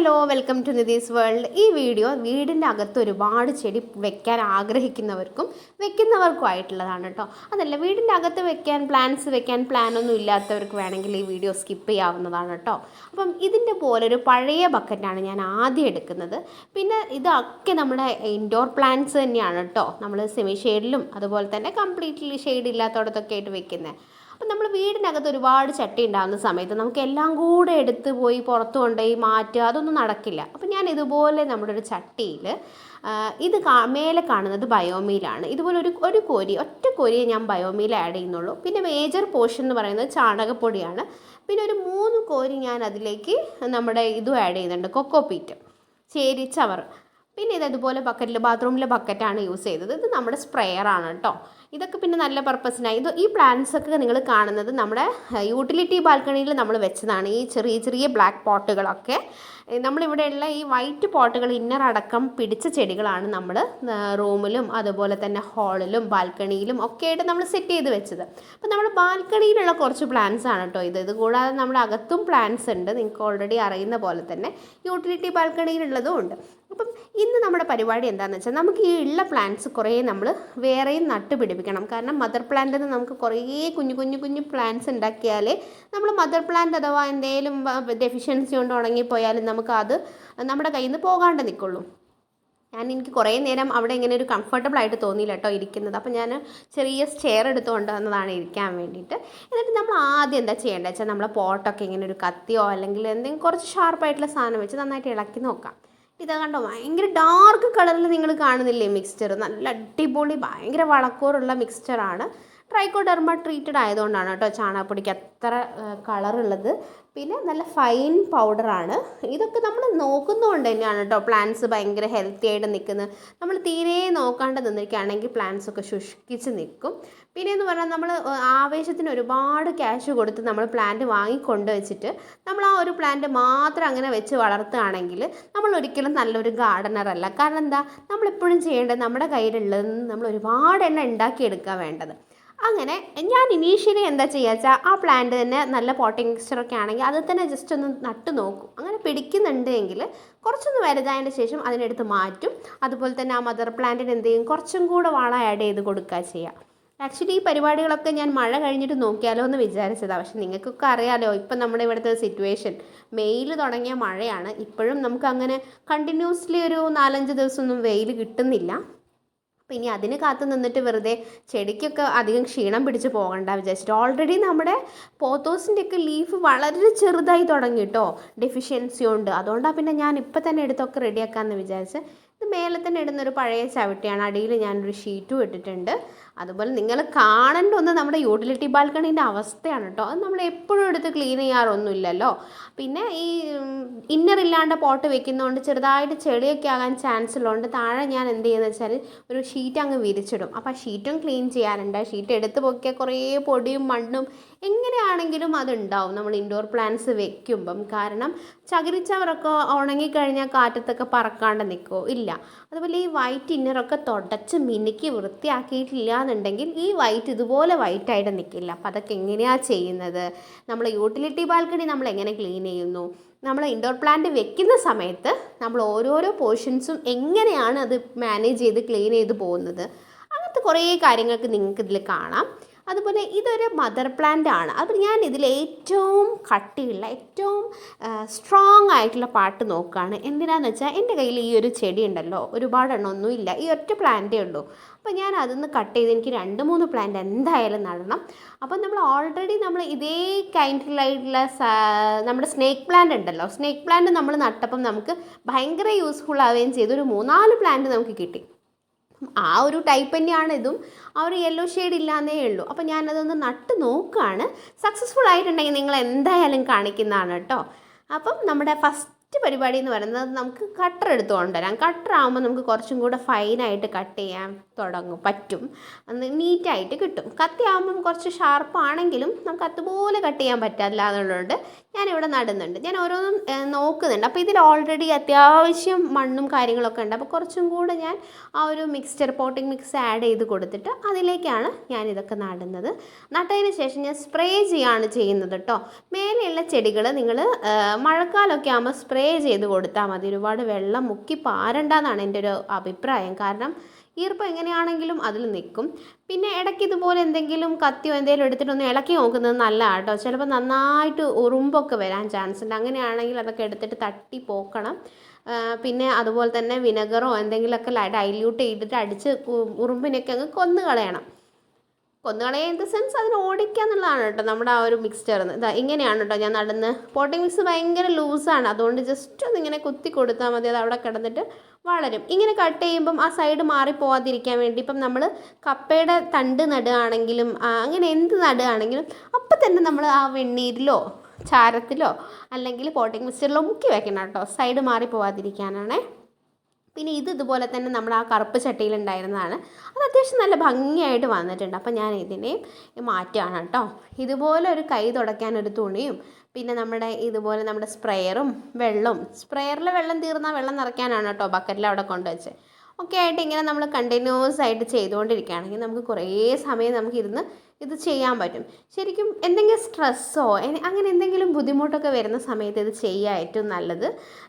Hello welcome to Nithi's world. ഈ വീടിൻ്റെ അകത്ത് ഒരുപാട് ചെടി വെക്കാൻ ആഗ്രഹിക്കുന്നവർക്കും വെക്കുന്നവർക്കും കേട്ടോ. അതല്ല, വീടിൻ്റെ അകത്ത് പ്ലാന്റ്സ് വെക്കാൻ പ്ലാനൊന്നും ഇല്ലാത്തവർക്ക് വേണമെങ്കിൽ ഈ വീഡിയോ സ്കിപ്പ് ചെയ്യാവുന്നതാണ് കേട്ടോ. അപ്പം ഇതിൻ്റെ പോലൊരു പഴയ ബക്കറ്റാണ് ഞാൻ ആദ്യം എടുക്കുന്നത്. പിന്നെ ഇതൊക്കെ നമ്മുടെ ഇൻഡോർ പ്ലാന്റ്സ് തന്നെയാണ് കേട്ടോ. നമ്മൾ സെമി ഷെയ്ഡിലും അതുപോലെ തന്നെ കംപ്ലീറ്റ്ലി ഷെയ്ഡ് ഇല്ലാത്തടത്തൊക്കെ ആയിട്ട് വെക്കുന്നത്. അപ്പം നമ്മൾ വീടിനകത്ത് ഒരുപാട് ചട്ടി ഉണ്ടാകുന്ന സമയത്ത് നമുക്ക് എല്ലാം കൂടെ എടുത്ത് പോയി പുറത്ത് കൊണ്ടുപോയി മാറ്റുക, അതൊന്നും നടക്കില്ല. അപ്പം ഞാൻ ഇതുപോലെ നമ്മുടെ ഒരു ചട്ടിയിൽ ഇത് മേലെ കാണുന്നത് ബയോമീലാണ്. ഇതുപോലെ ഒറ്റ കോരിയെ ഞാൻ ബയോമീൽ ആഡ് ചെയ്യുന്നുള്ളൂ. പിന്നെ മേജർ പോർഷൻ എന്ന് പറയുന്നത് ചാണകപ്പൊടിയാണ്. പിന്നെ ഒരു 3 കോരി ഞാൻ അതിലേക്ക് നമ്മുടെ ഇതും ആഡ് ചെയ്യുന്നുണ്ട്, കൊക്കോപീറ്റ്, ചേരിച്ചവർ. പിന്നെ ഇതുപോലെ ബാത്റൂമിലെ ബക്കറ്റാണ് യൂസ് ചെയ്തത്. ഇത് നമ്മുടെ സ്പ്രെയറാണ് കേട്ടോ. ഇതൊക്കെ പിന്നെ നല്ല പർപ്പസിനായി. ഈ പ്ലാന്റ്സൊക്കെ നിങ്ങൾ കാണുന്നത് നമ്മുടെ യൂട്ടിലിറ്റി ബാൽക്കണിയിൽ നമ്മൾ വെച്ചതാണ്. ഈ ചെറിയ ബ്ലാക്ക് പോട്ടുകളൊക്കെ നമ്മളിവിടെയുള്ള ഈ വൈറ്റ് പോട്ടുകൾ ഇന്നർ അടക്കം പിടിച്ച ചെടികളാണ് നമ്മൾ റൂമിലും അതുപോലെ തന്നെ ഹാളിലും ബാൽക്കണിയിലും ഒക്കെ ആയിട്ട് നമ്മൾ സെറ്റ് ചെയ്ത് വെച്ചത്. അപ്പം നമ്മുടെ ബാൽക്കണിയിലുള്ള കുറച്ച് പ്ലാന്റ്സ് ആണ് കേട്ടോ ഇത് കൂടാതെ നമ്മുടെ അകത്തും പ്ലാന്റ്സ് ഉണ്ട്. നിങ്ങൾക്ക് ഓൾറെഡി അറിയുന്ന പോലെ തന്നെ യൂട്ടിലിറ്റി ബാൽക്കണിയിലുള്ളതും ഉണ്ട്. അപ്പം ഇന്ന് നമ്മുടെ പരിപാടി എന്താണെന്ന് വെച്ചാൽ, നമുക്ക് ഈ ഉള്ള പ്ലാന്റ്സ് കുറേ നമ്മൾ വേറെയും നട്ടുപിടിപ്പിക്കണം. കാരണം മദർ പ്ലാന്റിൽ നിന്ന് നമുക്ക് കുറേ കുഞ്ഞു പ്ലാന്റ്സ് ഉണ്ടാക്കിയാലേ നമ്മൾ മദർ പ്ലാന്റ് അഥവാ എന്തെങ്കിലും ഡെഫിഷ്യൻസി കൊണ്ട് ഉണങ്ങിപ്പോയാലും നമുക്ക് അത് നമ്മുടെ കയ്യിൽ നിന്ന് പോകാണ്ട് നിൽക്കുള്ളൂ. എനിക്ക് കുറേ നേരം അവിടെ ഇങ്ങനെ ഒരു കംഫർട്ടബിൾ ആയിട്ട് തോന്നിയില്ല കേട്ടോ ഇരിക്കുന്നത്. അപ്പം ഞാൻ ചെറിയ ചെയർ എടുത്തുകൊണ്ട് വന്നതാണ് ഇരിക്കാൻ വേണ്ടിയിട്ട്. എന്നിട്ട് നമ്മൾ ആദ്യം എന്താ ചെയ്യേണ്ടത് വെച്ചാൽ, നമ്മളെ പോട്ടൊക്കെ ഇങ്ങനെ ഒരു കത്തിയോ അല്ലെങ്കിൽ എന്തെങ്കിലും കുറച്ച് ഷാർപ്പായിട്ടുള്ള സാധനം വെച്ച് നന്നായിട്ട് ഇളക്കി നോക്കാം. ഇതാ കണ്ടോ, ഭയങ്കര ഡാർക്ക് കളറിൽ നിങ്ങൾ കാണുന്നില്ലേ മിക്സ്ചർ? നല്ല അടിപൊളി ഭയങ്കര വളക്കൂറുള്ള മിക്സ്ചറാണ്. ട്രൈക്കോഡെർമ ട്രീറ്റഡ് ആയതുകൊണ്ടാണ് കേട്ടോ ചാണകപ്പൊടിക്ക് അത്ര കളറുള്ളത്. പിന്നെ നല്ല ഫൈൻ പൗഡറാണ്. ഇതൊക്കെ നമ്മൾ നോക്കുന്നതുകൊണ്ട് തന്നെയാണ് കേട്ടോ പ്ലാന്റ്സ് ഭയങ്കര ഹെൽത്തി ആയിട്ട് നിൽക്കുന്നത്. നമ്മൾ തീരെ നോക്കാണ്ട് നിന്നിരിക്കുകയാണെങ്കിൽ പ്ലാന്റ്സൊക്കെ ശുഷ്കിച്ച് നിൽക്കും. പിന്നെ എന്ന് പറഞ്ഞാൽ നമ്മൾ ആവേശത്തിന് ഒരുപാട് ക്യാഷ് കൊടുത്ത് നമ്മൾ പ്ലാന്റ് വാങ്ങിക്കൊണ്ട് വെച്ചിട്ട് നമ്മൾ ആ ഒരു പ്ലാന്റ് മാത്രം അങ്ങനെ വെച്ച് വളർത്തുകയാണെങ്കിൽ നമ്മൾ ഒരിക്കലും നല്ലൊരു ഗാർഡനറല്ല. കാരണം എന്താ, നമ്മളെപ്പോഴും ചെയ്യേണ്ടത് നമ്മുടെ കയ്യിലുള്ളത് നമ്മൾ ഒരുപാട് ഉണ്ടാക്കിയെടുക്കുക വേണ്ടത്. അങ്ങനെ ഞാൻ ഇനീഷ്യലി എന്താ ചെയ്യുക വെച്ചാൽ, ആ പ്ലാന്റ് തന്നെ നല്ല പോട്ടിംഗ് മിക്സ്ചറൊക്കെ ആണെങ്കിൽ അത് തന്നെ ജസ്റ്റ് ഒന്ന് നട്ട് നോക്കും. അങ്ങനെ പിടിക്കുന്നുണ്ടെങ്കിൽ കുറച്ചൊന്ന് വലുതായതിന് ശേഷം അതിനെടുത്ത് മാറ്റും. അതുപോലെ തന്നെ ആ മദർ പ്ലാന്റിന് എന്ത് ചെയ്യും, കുറച്ചും കൂടെ വളം ആഡ് ചെയ്ത് കൊടുക്കുക ചെയ്യുക. ആക്ച്വലി ഈ പരിപാടികളൊക്കെ ഞാൻ മഴ കഴിഞ്ഞിട്ട് നോക്കിയാലോ എന്ന് വിചാരിച്ചതാണ്. പക്ഷെ നിങ്ങൾക്കൊക്കെ അറിയാലോ ഇപ്പം നമ്മുടെ ഇവിടുത്തെ സിറ്റുവേഷൻ, മെയിൽ തുടങ്ങിയ മഴയാണ്. ഇപ്പോഴും നമുക്ക് അങ്ങനെ കണ്ടിന്യൂസ്ലി ഒരു 4-5 ദിവസമൊന്നും വെയിൽ കിട്ടുന്നില്ല. അപ്പം ഇനി അതിന് കാത്തു നിന്നിട്ട് വെറുതെ ചെടിക്കൊക്കെ അധികം ക്ഷീണം പിടിച്ച് പോകണ്ട വിചാരിച്ചിട്ട്, ഓൾറെഡി നമ്മുടെ പോത്തോസിൻ്റെയൊക്കെ ലീഫ് വളരെ ചെറുതായി തുടങ്ങി കേട്ടോ, ഡെഫിഷ്യൻസി ഉണ്ട്. അതുകൊണ്ടാണ് പിന്നെ ഞാൻ ഇപ്പം തന്നെ എടുത്തൊക്കെ റെഡിയാക്കാമെന്ന് വിചാരിച്ച്. ഇത് മേലെ തന്നെ ഇടുന്നൊരു പഴയ ചവിട്ടിയാണ്. അടിയിൽ ഞാനൊരു ഷീറ്റും ഇട്ടിട്ടുണ്ട്. അതുപോലെ നിങ്ങൾ കാണേണ്ട ഒന്ന് നമ്മുടെ യൂട്ടിലിറ്റി ബാൽക്കണീൻ്റെ അവസ്ഥയാണ് കേട്ടോ. അത് നമ്മൾ എപ്പോഴും എടുത്ത് ക്ലീൻ ചെയ്യാറൊന്നുമില്ലല്ലോ. പിന്നെ ഈ ഇന്നർ ഇല്ലാണ്ട് പോട്ട് വെക്കുന്നതുകൊണ്ട് ചെറുതായിട്ട് ചെളിയൊക്കെ ആകാൻ ചാൻസ് ഉള്ളതുകൊണ്ട് താഴെ ഞാൻ എന്ത് ചെയ്യുന്നത് വെച്ചാൽ ഒരു ഷീറ്റ് അങ്ങ് വിരിച്ചിടും. അപ്പോൾ ആ ഷീറ്റും ക്ലീൻ ചെയ്യാറുണ്ട്. ഷീറ്റ് എടുത്ത് പൊക്കിയാൽ കുറേ പൊടിയും മണ്ണും എങ്ങനെയാണെങ്കിലും അതുണ്ടാവും നമ്മൾ ഇൻഡോർ പ്ലാന്റ്സ് വെക്കുമ്പം. കാരണം ചകിരിച്ചവരൊക്കെ ഉണങ്ങിക്കഴിഞ്ഞാൽ കാറ്റത്തൊക്കെ പറക്കാണ്ട് നിൽക്കുമോ? ഇല്ല. അതുപോലെ ഈ വൈറ്റ് ഇന്നറൊക്കെ തുടച്ച് മിനുക്കി വൃത്തിയാക്കിയിട്ടില്ല എന്നുണ്ടെങ്കിൽ ഈ വൈറ്റ് ഇതുപോലെ വൈറ്റായിട്ട് നിൽക്കില്ല. അപ്പോൾ അതൊക്കെ എങ്ങനെയാണ് ചെയ്യുന്നത്? നമ്മൾ യൂട്ടിലിറ്റി ബാൽക്കണി നമ്മൾ എങ്ങനെ ക്ലീൻ ചെയ്യുന്നു? നമ്മൾ ഇൻഡോർ പ്ലാന്റ് വെക്കുന്ന സമയത്ത് നമ്മൾ ഓരോരോ പോർഷൻസും എങ്ങനെയാണ് അത് മാനേജ് ചെയ്ത് ക്ലീൻ ചെയ്ത് പോകുന്നത്, അങ്ങനത്തെ കുറേ കാര്യങ്ങൾക്ക് നിങ്ങൾക്ക് ഇതിൽ കാണാം. അതുപോലെ ഇതൊരു മദർ പ്ലാന്റ് ആണ്. അപ്പോൾ ഞാൻ ഇതിൽ ഏറ്റവും കട്ടിയുള്ള ഏറ്റവും സ്ട്രോങ് ആയിട്ടുള്ള പാർട്ട് നോക്കുകയാണ്. എന്തിനാന്ന് വെച്ചാൽ, എൻ്റെ കയ്യിൽ ഈ ഒരു ചെടി ഉണ്ടല്ലോ, ഒരുപാടെണ്ണമൊന്നും ഇല്ല, ഈ ഒറ്റ പ്ലാന്റേ ഉള്ളൂ. അപ്പോൾ ഞാൻ അതൊന്ന് കട്ട് ചെയ്ത് എനിക്ക് 2-3 പ്ലാന്റ് എന്തായാലും നടണം. അപ്പം നമ്മൾ ഓൾറെഡി നമ്മൾ ഇതേ കൈൻഡിലായിട്ടുള്ള നമ്മുടെ സ്നേക്ക് പ്ലാന്റ് ഉണ്ടല്ലോ, സ്നേക്ക് പ്ലാന്റ് നമ്മൾ നട്ടപ്പം നമുക്ക് ഭയങ്കര യൂസ്ഫുൾ ആവുകയും ചെയ്തു. ഒരു 3-4 പ്ലാന്റ് നമുക്ക് കിട്ടി. ആ ഒരു ടൈപ്പ് തന്നെയാണ് ഇതും. ആ ഒരു യെല്ലോ ഷെയ്ഡ് ഇല്ലാന്നേ ഉള്ളൂ. അപ്പോൾ ഞാനതൊന്ന് നട്ട് നോക്കുകയാണ്. സക്സസ്ഫുൾ ആയിട്ടുണ്ടെങ്കിൽ നിങ്ങൾ എന്തായാലും കാണിക്കുന്നതാണ് കേട്ടോ. അപ്പം നമ്മുടെ ഫസ്റ്റ് പരിപാടി എന്ന് പറയുന്നത്, നമുക്ക് കട്ടർ എടുത്ത് കൊണ്ടുവരാം. കട്ടർ ആകുമ്പോൾ നമുക്ക് കുറച്ചും കൂടെ ഫൈനായിട്ട് കട്ട് ചെയ്യാൻ പറ്റും, നീറ്റായിട്ട് കിട്ടും. കത്തി ആകുമ്പം കുറച്ച് ഷാർപ്പാണെങ്കിലും നമുക്ക് അതുപോലെ കട്ട് ചെയ്യാൻ പറ്റില്ല എന്നുള്ളതുകൊണ്ട് ഞാനിവിടെ നടുന്നുണ്ട്. ഞാൻ ഓരോന്നും നോക്കുന്നുണ്ട്. അപ്പോൾ ഇതിൽ ഓൾറെഡി അത്യാവശ്യം മണ്ണും കാര്യങ്ങളൊക്കെ ഉണ്ട്. അപ്പോൾ കുറച്ചും കൂടെ ഞാൻ ആ ഒരു പോട്ടിംഗ് മിക്സ് ആഡ് ചെയ്ത് കൊടുത്തിട്ട് അതിലേക്കാണ് ഞാനിതൊക്കെ നടുന്നത്. നട്ടതിന് ശേഷം ഞാൻ സ്പ്രേ ചെയ്യുകയാണ് ചെയ്യുന്നത് കേട്ടോ. മേലെയുള്ള ചെടികൾ നിങ്ങൾ മഴക്കാലമൊക്കെ ആകുമ്പോൾ സ്പ്രേ സ്പ്രേ ചെയ്ത് കൊടുത്താൽ മതി. ഒരുപാട് വെള്ളം മുക്കി പാരണ്ടെന്നാണ് എൻ്റെ ഒരു അഭിപ്രായം. കാരണം ഈർപ്പം എങ്ങനെയാണെങ്കിലും അതിൽ നിൽക്കും. പിന്നെ ഇടയ്ക്ക് ഇതുപോലെ എന്തെങ്കിലും കത്തിയോ എന്തെങ്കിലും എടുത്തിട്ടൊന്ന് ഇളക്കി നോക്കുന്നത് നല്ലതാണ് കേട്ടോ. ചിലപ്പോൾ നന്നായിട്ട് ഉറുമ്പൊക്കെ വരാൻ ചാൻസ് ഉണ്ട്. അങ്ങനെയാണെങ്കിൽ അതൊക്കെ എടുത്തിട്ട് തട്ടി പോക്കണം. പിന്നെ അതുപോലെ തന്നെ വിനെഗറോ എന്തെങ്കിലുമൊക്കെ ഡൈല്യൂട്ട് ചെയ്തിട്ട് അടിച്ച് ഉറുമ്പിനൊക്കെ അങ്ങ് കൊന്നു കളയണം. കൊന്നുകളയുക ഇൻ ദ സെൻസ് അതിന് ഓടിക്കുക എന്നുള്ളതാണ് കേട്ടോ നമ്മുടെ ആ ഒരു മിക്സ്ചർ. ഇതാ ഇങ്ങനെയാണ് കേട്ടോ ഞാൻ നടുന്നത്. പോട്ടിംഗ് മിക്സ് ഭയങ്കര ലൂസാണ്, അതുകൊണ്ട് ജസ്റ്റ് ഒന്ന് ഇങ്ങനെ കുത്തി കൊടുത്താൽ മതി. അത് അവിടെ കിടന്നിട്ട് വളരും. ഇങ്ങനെ കട്ട് ചെയ്യുമ്പം ആ സൈഡ് മാറിപ്പോവാതിരിക്കാൻ വേണ്ടി ഇപ്പം നമ്മൾ കപ്പയുടെ തണ്ട് നടുകയാണെങ്കിലും അങ്ങനെ എന്ത് നടുകയാണെങ്കിലും അപ്പം തന്നെ നമ്മൾ ആ വെണ്ണീരിലോ ചാരത്തിലോ അല്ലെങ്കിൽ പോട്ടിംഗ് മിക്സ്ചറിലോ മുക്കി വെക്കണം കേട്ടോ, സൈഡ് മാറിപ്പോവാതിരിക്കാനാണേ. പിന്നെ ഇതുപോലെ തന്നെ നമ്മൾ ആ കറുപ്പ് ചട്ടിയിലുണ്ടായിരുന്നതാണ്. അത് അത്യാവശ്യം നല്ല ഭംഗിയായിട്ട് വന്നിട്ടുണ്ട്. അപ്പോൾ ഞാൻ ഇതിനെ മാറ്റുകയാണ് കേട്ടോ. ഇതുപോലെ ഒരു കൈ തുടയ്ക്കാൻ ഒരു തുണിയും പിന്നെ ഇതുപോലെ നമ്മുടെ സ്പ്രെയറും വെള്ളവും, സ്പ്രെയറിൽ വെള്ളം തീർന്നാൽ വെള്ളം നിറയ്ക്കാനാണ് കേട്ടോ ബക്കറ്റിൽ അവിടെ കൊണ്ടുവച്ച് ഒക്കെ ആയിട്ട് ഇങ്ങനെ നമ്മൾ കണ്ടിന്യൂസ് ആയിട്ട് ചെയ്തുകൊണ്ടിരിക്കുകയാണെങ്കിൽ നമുക്ക് കുറേ സമയം നമുക്കിരുന്ന് ഇത് ചെയ്യാൻ പറ്റും. ശരിക്കും എന്തെങ്കിലും സ്ട്രെസ്സോ അങ്ങനെ എന്തെങ്കിലും ബുദ്ധിമുട്ടൊക്കെ വരുന്ന സമയത്ത് ഇത് ചെയ്യുക ഏറ്റവും നല്ലത്.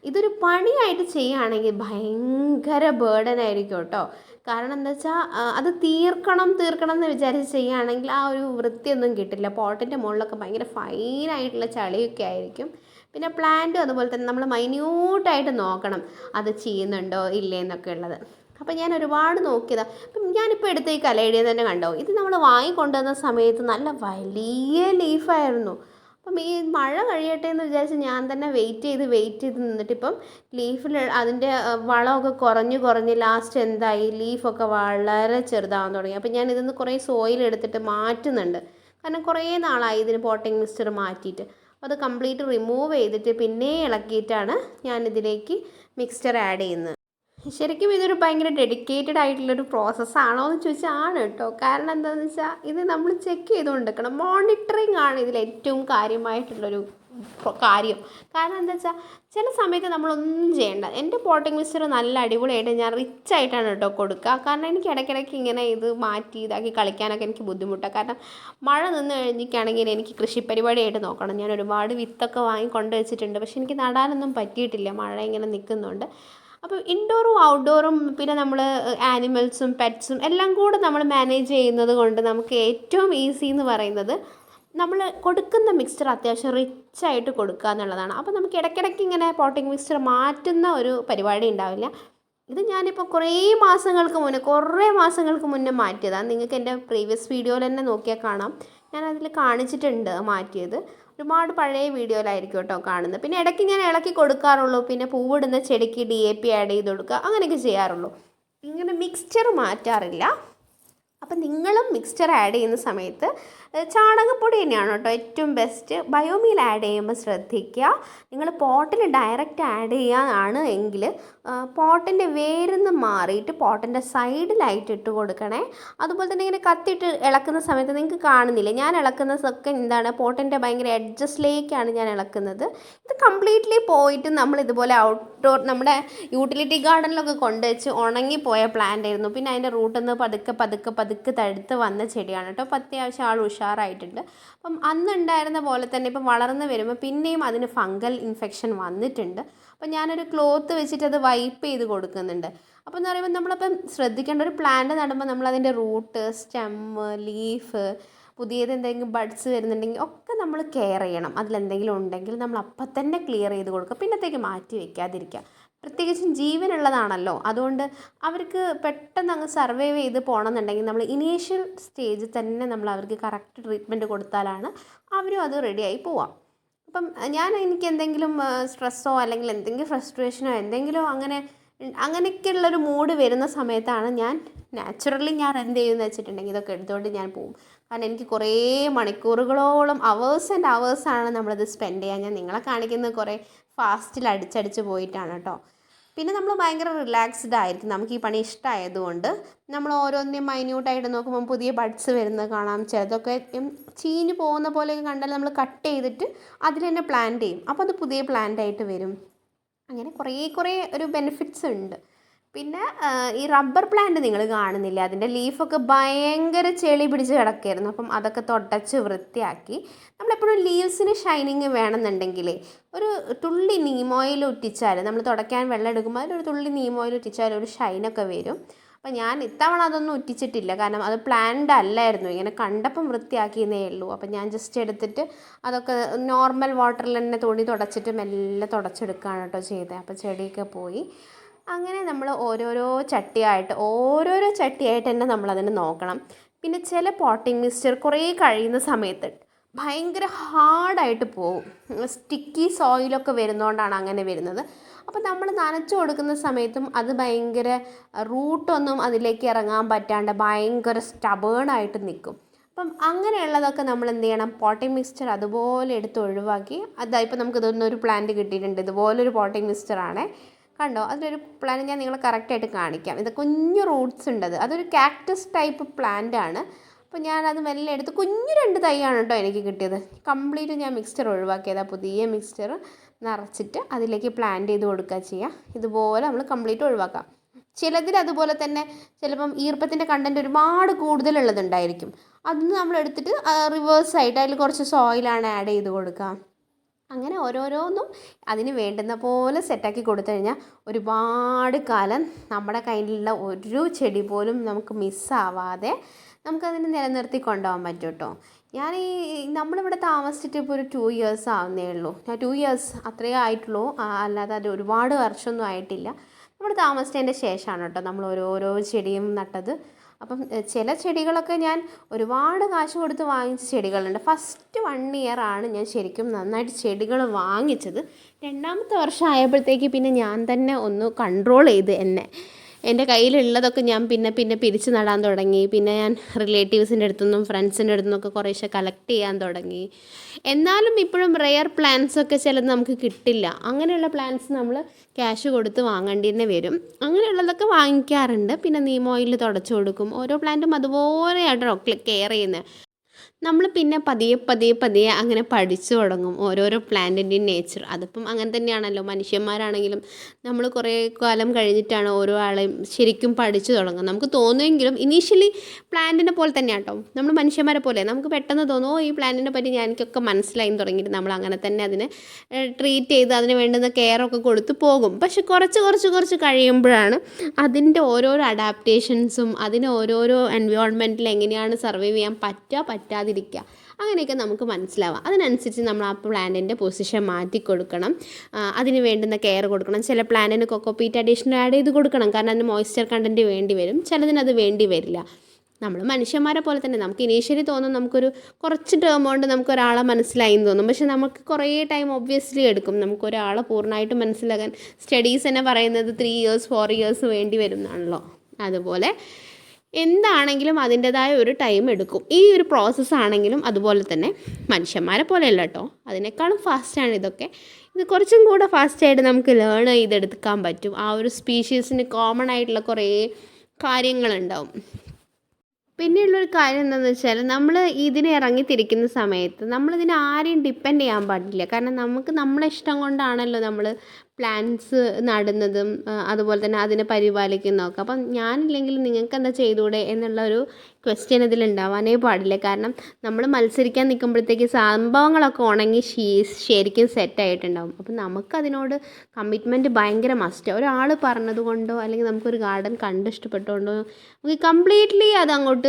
ഇതൊരു പണിയായിട്ട് ചെയ്യുകയാണെങ്കിൽ ഭയങ്കര ബേർഡനായിരിക്കും കേട്ടോ. കാരണം എന്താ വെച്ചാൽ അത് തീർക്കണം എന്ന് വിചാരിച്ച് ചെയ്യുകയാണെങ്കിൽ ആ ഒരു വൃത്തിയൊന്നും കിട്ടില്ല. പോട്ടിൻ്റെ മുകളിലൊക്കെ ഭയങ്കര ഫൈനായിട്ടുള്ള ചളിയൊക്കെ ആയിരിക്കും. പിന്നെ പ്ലാന്റും അതുപോലെ തന്നെ നമ്മൾ മൈന്യൂട്ടായിട്ട് നോക്കണം അത് ചെയ്യുന്നുണ്ടോ ഇല്ലേ എന്നൊക്കെ ഉള്ളത്. അപ്പം ഞാൻ ഒരുപാട് നോക്കിയതാണ്. അപ്പം ഞാനിപ്പോൾ എടുത്ത ഈ കലേഡിയം തന്നെ കണ്ടോ, ഇത് നമ്മൾ വാങ്ങിക്കൊണ്ടുവന്ന സമയത്ത് നല്ല വലിയ ലീഫായിരുന്നു. അപ്പം ഈ മഴ കഴിയട്ടെ എന്ന് വിചാരിച്ച് ഞാൻ തന്നെ വെയിറ്റ് ചെയ്ത് നിന്നിട്ടിപ്പം ലീഫിൽ അതിൻ്റെ വളമൊക്കെ കുറഞ്ഞ് ലാസ്റ്റ് എന്തായി, ലീഫൊക്കെ വളരെ ചെറുതാവാൻ തുടങ്ങി. അപ്പം ഞാൻ ഇതിന്ന് കുറേ സോയിൽ എടുത്തിട്ട് മാറ്റുന്നുണ്ട്. കാരണം കുറേ നാളായി ഇതിന് പോട്ടിംഗ് മിക്സ്ചർ മാറ്റിയിട്ട്. അപ്പോൾ അത് കംപ്ലീറ്റ് റിമൂവ് ചെയ്തിട്ട് പിന്നെ ഇളക്കിയിട്ടാണ് ഞാനിതിലേക്ക് മിക്സ്ചർ ആഡ് ചെയ്യുന്നത്. ശരിക്കും ഇതൊരു ഭയങ്കര ഡെഡിക്കേറ്റഡ് ആയിട്ടുള്ളൊരു പ്രോസസ്സാണോ എന്ന് ചോദിച്ചാൽ ആണ് കേട്ടോ. കാരണം എന്താണെന്ന് വെച്ചാൽ ഇത് നമ്മൾ ചെക്ക് ചെയ്തുകൊണ്ടിരിക്കണം. മോണിറ്ററിങ് ആണ് ഇതിൽ ഏറ്റവും കാര്യമായിട്ടുള്ളൊരു കാര്യം. കാരണം എന്താ വെച്ചാൽ ചില സമയത്ത് നമ്മളൊന്നും ചെയ്യേണ്ട. എൻ്റെ പോട്ടിംഗ് മിക്സ്ചർ നല്ല അടിപൊളിയായിട്ട് ഞാൻ റിച്ച് ആയിട്ടാണ് കേട്ടോ കൊടുക്കുക. കാരണം എനിക്ക് ഇടയ്ക്കിടയ്ക്ക് ഇങ്ങനെ ഇത് മാറ്റി ഇതാക്കി കളിക്കാനൊക്കെ എനിക്ക് ബുദ്ധിമുട്ടാണ്. കാരണം മഴ നിന്ന് കഴിഞ്ഞിട്ടാണെങ്കിൽ എനിക്ക് കൃഷിപ്പരിപാടിയായിട്ട് നോക്കണം. ഞാൻ ഒരുപാട് വിത്തൊക്കെ വാങ്ങി കൊണ്ട് വെച്ചിട്ടുണ്ട്, പക്ഷെ എനിക്ക് നടാനൊന്നും പറ്റിയിട്ടില്ല, മഴ ഇങ്ങനെ നിൽക്കുന്നുണ്ട്. അപ്പോൾ ഇൻഡോറും ഔട്ട്ഡോറും പിന്നെ നമ്മൾ ആനിമൽസും പെറ്റ്സും എല്ലാം കൂടെ നമ്മൾ മാനേജ് ചെയ്യുന്നത് കൊണ്ട് നമുക്ക് ഏറ്റവും ഈസി എന്ന് പറയുന്നത് നമ്മൾ കൊടുക്കുന്ന മിക്സ്ചർ അത്യാവശ്യം റിച്ചായിട്ട് കൊടുക്കുക എന്നുള്ളതാണ്. അപ്പോൾ നമുക്ക് ഇടയ്ക്കിടയ്ക്ക് ഇങ്ങനെ പോട്ടിംഗ് മിക്സ്ചർ മാറ്റുന്ന ഒരു പരിപാടി ഉണ്ടാവില്ല. ഇത് ഞാനിപ്പോൾ കുറേ മാസങ്ങൾക്ക് മുന്നേ മാറ്റിയതാണ്. നിങ്ങൾക്ക് എൻ്റെ പ്രീവിയസ് വീഡിയോയിൽ തന്നെ നോക്കിയാൽ കാണാം, ഞാൻ അതിൽ കാണിച്ചിട്ടുണ്ട് മാറ്റിയത്. ഒരുപാട് പഴയ വീഡിയോയിലായിരിക്കും കേട്ടോ കാണുന്നത്. പിന്നെ ഇടയ്ക്ക് ഞാൻ ഇളക്കി കൊടുക്കാറുള്ളൂ. പിന്നെ പൂവിടുന്ന ചെടിക്ക് DAP ആഡ് ചെയ്ത് കൊടുക്കുക, അങ്ങനെയൊക്കെ ചെയ്യാറുള്ളൂ. ഇങ്ങനെ മിക്സ്ചർ മാറ്റാറില്ല. അപ്പം നിങ്ങളും മിക്സ്ചർ ആഡ് ചെയ്യുന്ന സമയത്ത് ചാണകപ്പൊടി തന്നെയാണ് കേട്ടോ ഏറ്റവും ബെസ്റ്റ്. ബയോമീൽ ആഡ് ചെയ്യുമ്പോൾ ശ്രദ്ധിക്കുക, നിങ്ങൾ പോട്ടിൽ ഡയറക്റ്റ് ആഡ് ചെയ്യാനാണ് എങ്കിൽ പോട്ടിൻ്റെ വേരിന്ന് മാറിയിട്ട് പോട്ടിൻ്റെ സൈഡിലായിട്ട് ഇട്ട് കൊടുക്കണേ. അതുപോലെ തന്നെ ഇങ്ങനെ കത്തിയിട്ട് ഇളക്കുന്ന സമയത്ത് നിങ്ങൾക്ക് കാണുന്നില്ല, ഞാൻ ഇളക്കുന്നതൊക്കെ എന്താണ് പോട്ടിൻ്റെ ഭയങ്കര എഡ്ജസ്റ്റിലേക്കാണ് ഞാൻ ഇളക്കുന്നത്. ഇത് കംപ്ലീറ്റ്ലി പോയിട്ട് നമ്മൾ ഇതുപോലെ ഔട്ട്ഡോർ നമ്മുടെ യൂട്ടിലിറ്റി ഗാർഡനിലൊക്കെ കൊണ്ടുവച്ച് ഉണങ്ങിപ്പോയ പ്ലാന്റ് ആയിരുന്നു. പിന്നെ അതിൻ്റെ റൂട്ടിൽ നിന്ന് പതുക്കെ തടുത്ത് വന്ന ചെടിയാണ് കേട്ടോ. അപ്പോൾ അത്യാവശ്യം ആൾ ഉഷാറായിട്ടുണ്ട്. അപ്പം അന്നുണ്ടായിരുന്ന പോലെ തന്നെ ഇപ്പം വളർന്ന് വരുമ്പോൾ പിന്നെയും അതിന് ഫംഗൽ ഇൻഫെക്ഷൻ വന്നിട്ടുണ്ട്. അപ്പം ഞാനൊരു ക്ലോത്ത് വെച്ചിട്ട് അത് വൈപ്പ് ചെയ്ത് കൊടുക്കുന്നുണ്ട്. അപ്പോൾ എന്ന് പറയുമ്പോൾ നമ്മളപ്പം ശ്രദ്ധിക്കേണ്ട, ഒരു പ്ലാന്റ് നടുമ്പോൾ നമ്മളതിൻ്റെ റൂട്ട്, സ്റ്റെമ്മ്, ലീഫ്, പുതിയത് എന്തെങ്കിലും ബഡ്സ് വരുന്നുണ്ടെങ്കിൽ ഒക്കെ നമ്മൾ കെയർ ചെയ്യണം. അതിലെന്തെങ്കിലും ഉണ്ടെങ്കിൽ നമ്മൾ അപ്പം തന്നെ ക്ലിയർ ചെയ്ത് കൊടുക്കുക, പിന്നത്തേക്ക് മാറ്റി വയ്ക്കാതിരിക്കുക. പ്രത്യേകിച്ചും ജീവനുള്ളതാണല്ലോ, അതുകൊണ്ട് അവർക്ക് പെട്ടെന്ന് അങ്ങ് സർവൈവ് ചെയ്ത് പോകണമെന്നുണ്ടെങ്കിൽ നമ്മൾ ഇനീഷ്യൽ സ്റ്റേജിൽ തന്നെ നമ്മൾ അവർക്ക് കറക്റ്റ് ട്രീറ്റ്മെൻറ്റ് കൊടുത്താലാണ് അവരും അത് റെഡിയായി പോവാം. അപ്പം എനിക്ക് എന്തെങ്കിലും സ്ട്രെസ്സോ അല്ലെങ്കിൽ എന്തെങ്കിലും ഫ്രസ്ട്രേഷനോ എന്തെങ്കിലും അങ്ങനെയൊക്കെയുള്ളൊരു മൂഡ് വരുന്ന സമയത്താണ് ഞാൻ എന്ത് ചെയ്യുമെന്ന് വെച്ചിട്ടുണ്ടെങ്കിൽ ഇതൊക്കെ എടുത്തുകൊണ്ട് ഞാൻ പോകും. കാരണം എനിക്ക് കുറേ മണിക്കൂറുകളോളം അവേഴ്സ് ആൻഡ് അവേഴ്സാണ് നമ്മളത് സ്പെൻഡ് ചെയ്യാൻ. ഞാൻ നിങ്ങളെ കാണിക്കുന്നത് കുറേ ഫാസ്റ്റിൽ അടിച്ചടിച്ച് പോയിട്ടാണ് കേട്ടോ. പിന്നെ നമ്മൾ ഭയങ്കര റിലാക്സ്ഡ് ആയിരിക്കും, നമുക്ക് ഈ പണി ഇഷ്ടമായതുകൊണ്ട്. നമ്മൾ ഓരോന്നിനും മൈന്യൂട്ടായിട്ട് നോക്കുമ്പോൾ പുതിയ ബഡ്സ് വരുന്നത് കാണാം. ചിലതൊക്കെ ചീഞ്ഞ് പോകുന്ന പോലെയൊക്കെ കണ്ടാൽ നമ്മൾ കട്ട് ചെയ്തിട്ട് അതിൽ തന്നെ പ്ലാന്റ് ചെയ്യും, അപ്പോൾ അത് പുതിയ പ്ലാന്റ് ആയിട്ട് വരും. അങ്ങനെ കുറേ ഒരു ബെനിഫിറ്റ്സ് ഉണ്ട്. പിന്നെ ഈ റബ്ബർ പ്ലാന്റ് നിങ്ങൾ കാണുന്നില്ല, അതിൻ്റെ ലീഫൊക്കെ ഭയങ്കര ചെളി പിടിച്ച് കിടക്കുകയായിരുന്നു. അപ്പം അതൊക്കെ തുടച്ച് വൃത്തിയാക്കി. നമ്മളെപ്പോഴും ലീവ്സിന് ഷൈനിങ് വേണമെന്നുണ്ടെങ്കിൽ ഒരു തുള്ളി നീം ഓയിൽ ഉറ്റിച്ചാൽ, നമ്മൾ തുടയ്ക്കാൻ വെള്ളം എടുക്കുമ്പോൾ അതിലൊരു തുള്ളി നീം ഓയിൽ ഉറ്റിച്ചാൽ ഒരു ഷൈനൊക്കെ വരും. അപ്പം ഞാൻ ഇത്തവണ അതൊന്നും ഉറ്റിച്ചിട്ടില്ല, കാരണം അത് പ്ലാൻഡ് അല്ലായിരുന്നു, ഇങ്ങനെ കണ്ടപ്പം വൃത്തിയാക്കിയെന്നേ ഉള്ളൂ. അപ്പം ഞാൻ ജസ്റ്റ് എടുത്തിട്ട് അതൊക്കെ നോർമൽ വാട്ടറിൽ തന്നെ തുണി തുടച്ചിട്ട് മെല്ലെ തുടച്ചെടുക്കുകയാണ് കേട്ടോ ചെയ്തത്. അപ്പോൾ ചെടിയൊക്കെ പോയി. അങ്ങനെ നമ്മൾ ഓരോരോ ചട്ടിയായിട്ട് തന്നെ നമ്മളതിനെ നോക്കണം. പിന്നെ ചില പോട്ടിംഗ് മിക്സ്ചർ കുറേ കഴിയുന്ന സമയത്ത് ഭയങ്കര ഹാർഡായിട്ട് പോവും, സ്റ്റിക്കി സോയിലൊക്കെ വരുന്നതുകൊണ്ടാണ് അങ്ങനെ വരുന്നത്. അപ്പോൾ നമ്മൾ നനച്ചു കൊടുക്കുന്ന സമയത്തും അത് ഭയങ്കര റൂട്ടൊന്നും അതിലേക്ക് ഇറങ്ങാൻ പറ്റാണ്ട് ഭയങ്കര സ്റ്റബേണായിട്ട് നിൽക്കും. അപ്പം അങ്ങനെയുള്ളതൊക്കെ നമ്മൾ എന്ത് ചെയ്യണം, പോട്ടിംഗ് മിക്സ്ചർ അതുപോലെ എടുത്ത് ഒഴിവാക്കി. ഇപ്പോൾ നമുക്ക് ഇതൊന്നൊരു പ്ലാന്റ് കിട്ടിയിട്ടുണ്ട്, ഇതുപോലൊരു പോട്ടിംഗ് മിക്സ്ചറാണ്, കണ്ടോ? അതിലൊരു പ്ലാന്റ് ഞാൻ നിങ്ങളെ കറക്റ്റായിട്ട് കാണിക്കാം. ഇത് കുഞ്ഞു റൂട്ട്സ് ഉണ്ട്, അതൊരു കാക്ടസ് ടൈപ്പ് പ്ലാന്റ് ആണ്. അപ്പോൾ ഞാനത് മെല്ലെ എടുത്ത് കുഞ്ഞു 2 തൈയാണ് കേട്ടോ എനിക്ക് കിട്ടിയത്. കംപ്ലീറ്റ് ഞാൻ മിക്സ്ചർ ഒഴിവാക്കിയതാണ്, പുതിയ മിക്സ്ചർ നിറച്ചിട്ട് അതിലേക്ക് പ്ലാന്റ് ചെയ്ത് കൊടുക്കുക ചെയ്യുക. ഇതുപോലെ നമ്മൾ കംപ്ലീറ്റ് ഒഴിവാക്കാം. ചിലതിൽ അതുപോലെ തന്നെ ചിലപ്പം ഈർപ്പത്തിൻ്റെ കണ്ടൻറ്റ് ഒരുപാട് കൂടുതലുള്ളതുണ്ടായിരിക്കും. അതൊന്ന് നമ്മൾ എടുത്തിട്ട് റിവേഴ്സായിട്ട് അതിൽ കുറച്ച് സോയിലാണ് ആഡ് ചെയ്ത് കൊടുക്കുക. അങ്ങനെ ഓരോരോന്നും അതിന് വേണ്ടുന്ന പോലെ സെറ്റാക്കി കൊടുത്തു കഴിഞ്ഞാൽ ഒരുപാട് കാലം നമ്മുടെ കയ്യിലുള്ള ഒരു ചെടി പോലും നമുക്ക് മിസ്സാവാതെ നമുക്കതിനെ നിലനിർത്തി കൊണ്ടുപോകാൻ പറ്റും കേട്ടോ. നമ്മളിവിടെ താമസിച്ചിട്ട് ഇപ്പോൾ ഒരു 2 ഇയേഴ്സ് ആവുന്നേ ഉള്ളൂ. 2 ഇയേഴ്സ് അത്രയേ ആയിട്ടുള്ളൂ, അല്ലാതെ അത് ഒരുപാട് വർഷമൊന്നും ആയിട്ടില്ല. നമ്മൾ താമസിച്ചതിൻ്റെ ശേഷമാണ് കേട്ടോ നമ്മൾ ഓരോരോ ചെടിയും നട്ടത്. അപ്പം ചില ചെടികളൊക്കെ ഞാൻ ഒരുപാട് കാശ് കൊടുത്ത് വാങ്ങിച്ച ചെടികളുണ്ട്. ഫസ്റ്റ് 1 ഇയറാണ് ഞാൻ ശരിക്കും നന്നായിട്ട് ചെടികൾ വാങ്ങിച്ചത്. 2ാമത്തെ വർഷം ആയപ്പോഴത്തേക്ക് പിന്നെ ഞാൻ തന്നെ ഒന്ന് കൺട്രോൾ ചെയ്ത് എൻ്റെ കയ്യിലുള്ളതൊക്കെ ഞാൻ പിന്നെ പിരിച്ച് നടാൻ തുടങ്ങി. പിന്നെ ഞാൻ റിലേറ്റീവ്സിൻ്റെ അടുത്തുനിന്നും ഫ്രണ്ട്സിൻ്റെ അടുത്തുനിന്നൊക്കെ കുറേശ്ശെ കളക്ട് ചെയ്യാൻ തുടങ്ങി. എന്നാലും ഇപ്പോഴും റെയർ പ്ലാന്റ്സൊക്കെ ചിലത് നമുക്ക് കിട്ടില്ല. അങ്ങനെയുള്ള പ്ലാന്റ്സ് നമ്മൾ ക്യാഷ് കൊടുത്ത് വാങ്ങേണ്ടി തന്നെ വരും. അങ്ങനെയുള്ളതൊക്കെ വാങ്ങിക്കാറുണ്ട്. പിന്നെ നീം ഓയിൽ തുടച്ചു കൊടുക്കും. ഓരോ പ്ലാന്റും അതുപോലെയായിട്ടോ കെയർ ചെയ്യുന്നത്. നമ്മൾ പിന്നെ പതിയെ അങ്ങനെ പഠിച്ചു തുടങ്ങും ഓരോരോ പ്ലാന്റിൻ്റെയും നേച്ചർ. അതിപ്പം അങ്ങനെ തന്നെയാണല്ലോ, മനുഷ്യന്മാരാണെങ്കിലും നമ്മൾ കുറേ കാലം കഴിഞ്ഞിട്ടാണ് ഓരോ ആളെയും ശരിക്കും പഠിച്ചു തുടങ്ങും. നമുക്ക് തോന്നുമെങ്കിലും ഇനീഷ്യലി പ്ലാന്റിനെ പോലെ തന്നെയാണ് കേട്ടോ, നമ്മൾ മനുഷ്യന്മാരെ പോലെ നമുക്ക് പെട്ടെന്ന് തോന്നും ഈ പ്ലാന്റിനെ പറ്റി എനിക്കൊക്കെ മനസ്സിലായി തുടങ്ങിയിട്ട് നമ്മൾ അങ്ങനെ തന്നെ അതിനെ ട്രീറ്റ് ചെയ്ത് അതിന് വേണ്ടുന്ന കെയറൊക്കെ കൊടുത്ത് പോകും. പക്ഷെ കുറച്ച് കഴിയുമ്പോഴാണ് അതിൻ്റെ ഓരോരോ അഡാപ്റ്റേഷൻസും അതിന് ഓരോരോ എൻവയോൺമെൻറ്റിൽ എങ്ങനെയാണ് സർവൈവ് ചെയ്യാൻ പറ്റാതിരിക്കുക അങ്ങനെയൊക്കെ നമുക്ക് മനസ്സിലാവാം. അതിനനുസരിച്ച് നമ്മൾ ആ പ്ലാന്റിൻ്റെ പൊസിഷൻ മാറ്റി കൊടുക്കണം, അതിന് വേണ്ടുന്ന കെയർ കൊടുക്കണം. ചില പ്ലാന്റിന് കൊക്കോപീറ്റ് അഡീഷണൽ ആഡ് ചെയ്ത് കൊടുക്കണം, കാരണം അതിന് മോയ്സ്ചർ കണ്ടൻറ്റ് വേണ്ടി വരും. ചിലതിനത് വേണ്ടി വരില്ല. നമ്മൾ മനുഷ്യന്മാരെ പോലെ തന്നെ നമുക്ക് ഇനീഷ്യലി തോന്നും നമുക്കൊരു കുറച്ച് ടേം കൊണ്ട് നമുക്കൊരാളെ മനസ്സിലായി എന്ന് തോന്നും. പക്ഷെ നമുക്ക് കുറേ ടൈം ഒബ്വിയസ്ലി എടുക്കും നമുക്കൊരാളെ പൂർണ്ണമായിട്ട് മനസ്സിലാക്കാൻ. സ്റ്റഡീസ് തന്നെ പറയുന്നത് 3 ഇയേഴ്സ് 4 ഇയേഴ്സ് വേണ്ടി വരും എന്നാണല്ലോ. അതുപോലെ എന്താണെങ്കിലും അതിൻ്റെതായ ഒരു ടൈം എടുക്കും. ഈ ഒരു പ്രോസസ്സാണെങ്കിലും അതുപോലെ തന്നെ മനുഷ്യന്മാരെ പോലെയല്ല കേട്ടോ, അതിനേക്കാളും ഫാസ്റ്റാണ് ഇതൊക്കെ. ഇത് കുറച്ചും കൂടെ ഫാസ്റ്റായിട്ട് നമുക്ക് ലേൺ ചെയ്തെടുക്കാൻ പറ്റും. ആ ഒരു സ്പീഷീസിന് കോമൺ ആയിട്ടുള്ള കുറേ കാര്യങ്ങളുണ്ടാവും. പിന്നെയുള്ളൊരു കാര്യം എന്താണെന്ന് വെച്ചാൽ നമ്മൾ ഇതിനെ ഇറങ്ങിത്തിരിക്കുന്ന സമയത്ത് നമ്മളിതിനെ ആരെയും ഡിപ്പെൻഡ് ചെയ്യാൻ പാടില്ല. കാരണം നമുക്ക് നമ്മളെ ഇഷ്ടം കൊണ്ടാണല്ലോ നമ്മൾ പ്ലാന്റ്സ് നടുന്നതും അതുപോലെ തന്നെ അതിനെ പരിപാലിക്കുന്നതൊക്കെ. അപ്പം ഞാനില്ലെങ്കിൽ നിങ്ങൾക്ക് എന്താ ചെയ്തുകൂടെ എന്നുള്ള ഒരു ക്വസ്റ്റ്യൻ ഇതിലുണ്ടാവാനേ പാടില്ല. കാരണം നമ്മൾ മത്സരിക്കാൻ നിൽക്കുമ്പോഴത്തേക്ക് സംഭവങ്ങളൊക്കെ ഉണങ്ങി ശരിക്കും സെറ്റായിട്ടുണ്ടാവും. അപ്പം നമുക്കതിനോട് കമ്മിറ്റ്മെൻറ്റ് ഭയങ്കര മസ്റ്റാണ്. ഒരാൾ പറഞ്ഞത് കൊണ്ടോ അല്ലെങ്കിൽ നമുക്കൊരു ഗാർഡൻ കണ്ട് ഇഷ്ടപ്പെട്ടുകൊണ്ടോ നമുക്ക് കംപ്ലീറ്റ്ലി അതങ്ങോട്ട്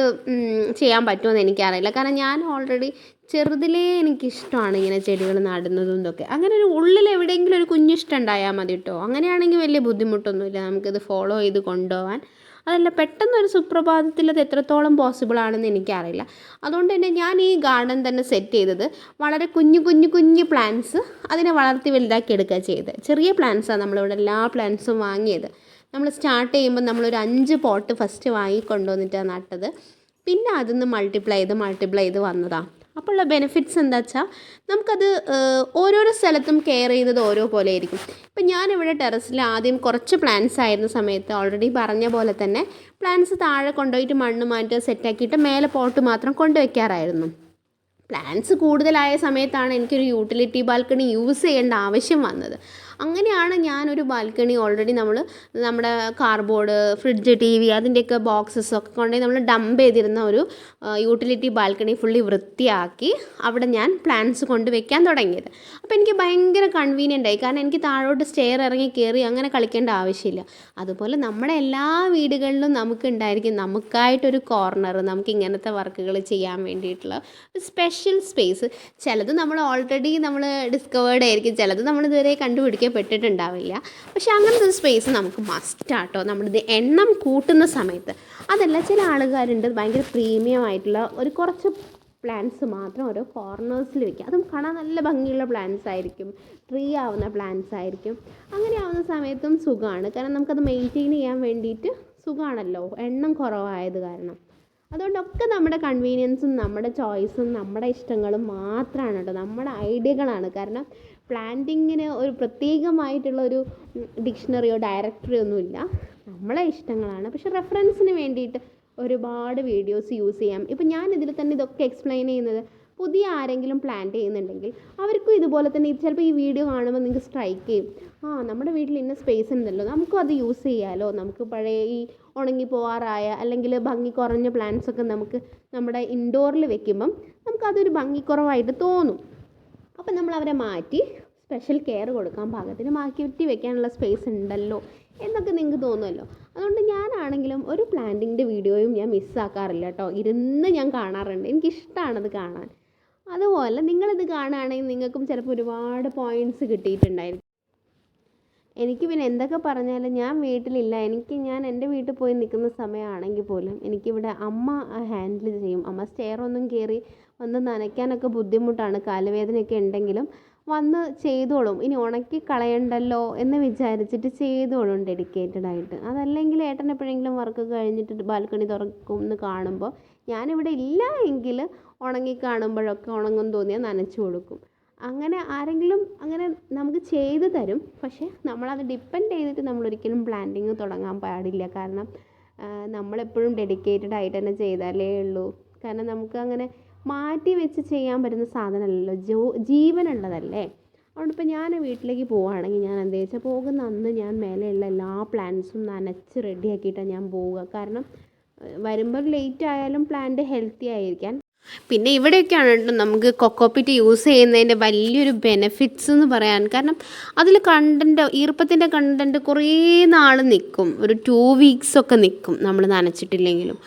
ചെയ്യാൻ പറ്റുമെന്ന് എനിക്കറിയില്ല. കാരണം ഞാൻ ഓൾറെഡി ചെറുതിലേ എനിക്കിഷ്ടമാണ് ഇങ്ങനെ ചെടികൾ നടുന്നതും ഇതൊക്കെ. അങ്ങനെ ഒരു ഉള്ളിൽ എവിടെയെങ്കിലും ഒരു കുഞ്ഞിഷ്ടം ഉണ്ടായാൽ മതി കേട്ടോ. അങ്ങനെയാണെങ്കിൽ വലിയ ബുദ്ധിമുട്ടൊന്നുമില്ല നമുക്കിത് ഫോളോ ചെയ്ത് കൊണ്ടുപോകാൻ. അതല്ല പെട്ടെന്നൊരു സുപ്രഭാതത്തിൽ അത് എത്രത്തോളം പോസിബിളാണെന്ന് എനിക്കറിയില്ല. അതുകൊണ്ട് തന്നെ ഞാൻ ഈ ഗാർഡൻ തന്നെ സെറ്റ് ചെയ്തത് വളരെ കുഞ്ഞു പ്ലാന്റ്സ് അതിനെ വളർത്തി വലുതാക്കി എടുക്കുക ചെയ്തത്. ചെറിയ പ്ലാന്റ്സാണ് നമ്മളിവിടെ എല്ലാ പ്ലാന്റ്സും വാങ്ങിയത്. നമ്മൾ സ്റ്റാർട്ട് ചെയ്യുമ്പോൾ നമ്മളൊരു 5 പോട്ട് ഫസ്റ്റ് വാങ്ങിക്കൊണ്ടുവന്നിട്ടാണ് നട്ടത്. പിന്നെ അതിന്ന് മൾട്ടിപ്ലൈ ചെയ്ത് വന്നതാണ്. അപ്പോൾ ഉള്ള ബെനിഫിറ്റ്സ് എന്താ വെച്ചാൽ നമുക്കത് ഓരോരോ സ്ഥലത്തും കെയർ ചെയ്യുന്നത് ഓരോ പോലെ ആയിരിക്കും. ഇപ്പം ഞാനിവിടെ ടെറസിൽ ആദ്യം കുറച്ച് പ്ലാന്റ്സ് ആയിരുന്ന സമയത്ത് ഓൾറെഡി പറഞ്ഞ പോലെ തന്നെ പ്ലാന്റ്സ് താഴെ കൊണ്ടുപോയിട്ട് മണ്ണ് മാറ്റി സെറ്റാക്കിയിട്ട് മേലെ പോട്ട് മാത്രം കൊണ്ടുവയ്ക്കാറായിരുന്നു. പ്ലാന്റ്സ് കൂടുതലായ സമയത്താണ് എനിക്കൊരു യൂട്ടിലിറ്റി ബാൽക്കണി യൂസ് ചെയ്യേണ്ട ആവശ്യം വന്നത്. അങ്ങനെയാണ് ഞാനൊരു ബാൽക്കണി ഓൾറെഡി നമ്മുടെ കാർബോർഡ്, ഫ്രിഡ്ജ്, ടി വി അതിൻ്റെയൊക്കെ ബോക്സസൊക്കെ കൊണ്ടുപോയി നമ്മൾ ഡംപ് ചെയ്തിരുന്ന ഒരു യൂട്ടിലിറ്റി ബാൽക്കണി ഫുള്ളി വൃത്തിയാക്കി അവിടെ ഞാൻ പ്ലാന്റ്സ് കൊണ്ട് വെക്കാൻ തുടങ്ങിയത്. അപ്പോൾ എനിക്ക് ഭയങ്കര കൺവീനിയൻ്റ് ആയി. കാരണം എനിക്ക് താഴോട്ട് സ്റ്റെയർ ഇറങ്ങി കയറി അങ്ങനെ കളിക്കേണ്ട ആവശ്യമില്ല. അതുപോലെ നമ്മുടെ എല്ലാ വീടുകളിലും നമുക്ക് ഉണ്ടായിരിക്കും നമുക്കായിട്ടൊരു കോർണർ, നമുക്ക് ഇങ്ങനത്തെ വർക്കുകൾ ചെയ്യാൻ വേണ്ടിയിട്ടുള്ള ഒരു സ്പെഷ്യൽ സ്പേസ്. ചിലത് നമ്മൾ ഓൾറെഡി ഡിസ്കവേർഡ് ആയിരിക്കും, ചിലത് നമ്മൾ ഇതുവരെ കണ്ടുപിടിക്കപ്പെട്ടിട്ടുണ്ടാവില്ല. പക്ഷേ അങ്ങനത്തെ ഒരു സ്പേസ് നമുക്ക് മസ്റ്റാട്ടോ നമ്മളിത് എണ്ണം കൂട്ടുന്ന സമയത്ത്. അതല്ല, ചില ആൾക്കാരുണ്ട് ഭയങ്കര പ്രീമിയം ആയിട്ടുള്ള ഒരു കുറച്ച് പ്ലാന്റ്സ് മാത്രം ഓരോ കോർണേഴ്സിൽ വെക്കുക. അതും കാണാൻ നല്ല ഭംഗിയുള്ള പ്ലാന്റ്സ് ആയിരിക്കും, ട്രീ ആവുന്ന പ്ലാന്റ്സ് ആയിരിക്കും. അങ്ങനെ ആവുന്ന സമയത്തും സുഖമാണ്, കാരണം നമുക്കത് മെയിൻറ്റെയിൻ ചെയ്യാൻ വേണ്ടിയിട്ട് സുഖമാണല്ലോ, എണ്ണം കുറവായത് കാരണം. അതുകൊണ്ടൊക്കെ നമ്മുടെ കൺവീനിയൻസും നമ്മുടെ ചോയ്സും നമ്മുടെ ഇഷ്ടങ്ങളും മാത്രമാണ് കേട്ടോ, നമ്മുടെ ഐഡിയകളാണ്. കാരണം പ്ലാന്റിങ്ങിന് ഒരു പ്രത്യേകമായിട്ടുള്ളൊരു ഡിക്ഷണറിയോ ഡയറക്ടറിയോ ഒന്നുമില്ല, നമ്മളെ ഇഷ്ടങ്ങളാണ്. പക്ഷെ റെഫറൻസിന് വേണ്ടിയിട്ട് ഒരുപാട് വീഡിയോസ് യൂസ് ചെയ്യാം. ഇപ്പം ഞാനിതിൽ തന്നെ ഇതൊക്കെ എക്സ്പ്ലെയിൻ ചെയ്യുന്നത് പുതിയ ആരെങ്കിലും പ്ലാന്റ് ചെയ്യുന്നുണ്ടെങ്കിൽ അവർക്കും ഇതുപോലെ തന്നെ ചിലപ്പോൾ ഈ വീഡിയോ കാണുമ്പോൾ നിങ്ങൾക്ക് സ്ട്രൈക്ക് ചെയ്യും, നമ്മുടെ വീട്ടിൽ ഇന്ന സ്പേസ് ഉണ്ടല്ലോ, നമുക്കും അത് യൂസ് ചെയ്യാമല്ലോ. നമുക്ക് പഴയ ഈ ഉണങ്ങി പോവാറായ അല്ലെങ്കിൽ ഭംഗി കുറഞ്ഞ പ്ലാന്റ്സൊക്കെ നമുക്ക് നമ്മുടെ ഇൻഡോറിൽ വെക്കുമ്പം നമുക്കതൊരു ഭംഗിക്കുറവായിട്ട് തോന്നും. അപ്പം നമ്മൾ അവരെ മാറ്റി സ്പെഷ്യൽ കെയർ കൊടുക്കാൻ പാകത്തിന് മാറ്റി വെക്കാനുള്ള സ്പേസ് ഉണ്ടല്ലോ എന്നൊക്കെ നിങ്ങൾക്ക് തോന്നുമല്ലോ. അതുകൊണ്ട് ഞാനാണെങ്കിലും ഒരു പ്ലാന്റിങ്ങിൻ്റെ വീഡിയോയും ഞാൻ മിസ്സാക്കാറില്ല കേട്ടോ, ഇരുന്ന് ഞാൻ കാണാറുണ്ട്, എനിക്കിഷ്ടമാണത് കാണാൻ. അതുപോലെ നിങ്ങളിത് കാണുകയാണെങ്കിൽ നിങ്ങൾക്കും ചിലപ്പോൾ ഒരുപാട് പോയിൻറ്റ്സ് കിട്ടിയിട്ടുണ്ടായിരിക്കും. എനിക്ക് പിന്നെ എന്തൊക്കെ പറഞ്ഞാലും ഞാൻ വീട്ടിലില്ല, ഞാൻ എൻ്റെ വീട്ടിൽ പോയി നിൽക്കുന്ന സമയമാണെങ്കിൽ പോലും എനിക്കിവിടെ അമ്മ ഹാൻഡിൽ ചെയ്യും. അമ്മ സ്റ്റെയറൊന്നും കയറി വന്ന് നനയ്ക്കാനൊക്കെ ബുദ്ധിമുട്ടാണ്, കാലുവേദനയൊക്കെ ഉണ്ടെങ്കിലും വന്ന് ചെയ്തോളും. ഇനി ഉണക്കി കളയണ്ടല്ലോ എന്ന് വിചാരിച്ചിട്ട് ചെയ്തോളും ഡെഡിക്കേറ്റഡ് ആയിട്ട്. അതല്ലെങ്കിൽ ഏട്ടൻ എപ്പോഴെങ്കിലും വർക്ക് കഴിഞ്ഞിട്ട് ബാൽക്കണി തുറക്കും എന്ന് കാണുമ്പോൾ ഞാനിവിടെ ഇല്ല എങ്കിൽ ഉണങ്ങി കാണുമ്പോഴൊക്കെ ഉണങ്ങും തോന്നിയാൽ നനച്ചു കൊടുക്കും. അങ്ങനെ ആരെങ്കിലും അങ്ങനെ നമുക്ക് ചെയ്തു തരും. പക്ഷേ നമ്മളത് ഡിപ്പെൻഡ് ചെയ്തിട്ട് നമ്മളൊരിക്കലും പ്ലാന്റിങ് തുടങ്ങാൻ പാടില്ല. കാരണം നമ്മളെപ്പോഴും ഡെഡിക്കേറ്റഡ് ആയിട്ട് തന്നെ ചെയ്താലേ ഉള്ളൂ. കാരണം നമുക്ക് അങ്ങനെ മാറ്റി വെച്ച് ചെയ്യാൻ പറ്റുന്ന സാധനമല്ലല്ലോ, ജീവനുള്ളതല്ലേ. അതുകൊണ്ട് ഇപ്പോൾ ഞാൻ വീട്ടിലേക്ക് പോവുകയാണെങ്കിൽ ഞാൻ എന്താ വെച്ചാൽ പോകുന്ന അന്ന് ഞാൻ മേലെയുള്ള എല്ലാ പ്ലാന്റ്സും നനച്ച് റെഡിയാക്കിയിട്ടാണ് ഞാൻ പോവുക. കാരണം വരുമ്പോൾ ലേറ്റ് ആയാലും പ്ലാന്റ് ഹെൽത്തി ആയിരിക്കാൻ. പിന്നെ ഇവിടെയൊക്കെയാണ് കേട്ടോ നമുക്ക് കൊക്കോപിറ്റ് യൂസ് ചെയ്യുന്നതിൻ്റെ വലിയൊരു ബെനിഫിറ്റ്സ് എന്ന് പറയാൻ. കാരണം അതിൽ ഈർപ്പത്തിൻ്റെ കണ്ടൻറ്റ് കുറേ നാൾ നിൽക്കും, ഒരു 2 വീക്സൊക്കെ നിൽക്കും നമ്മൾ നനച്ചിട്ടില്ലെങ്കിലും.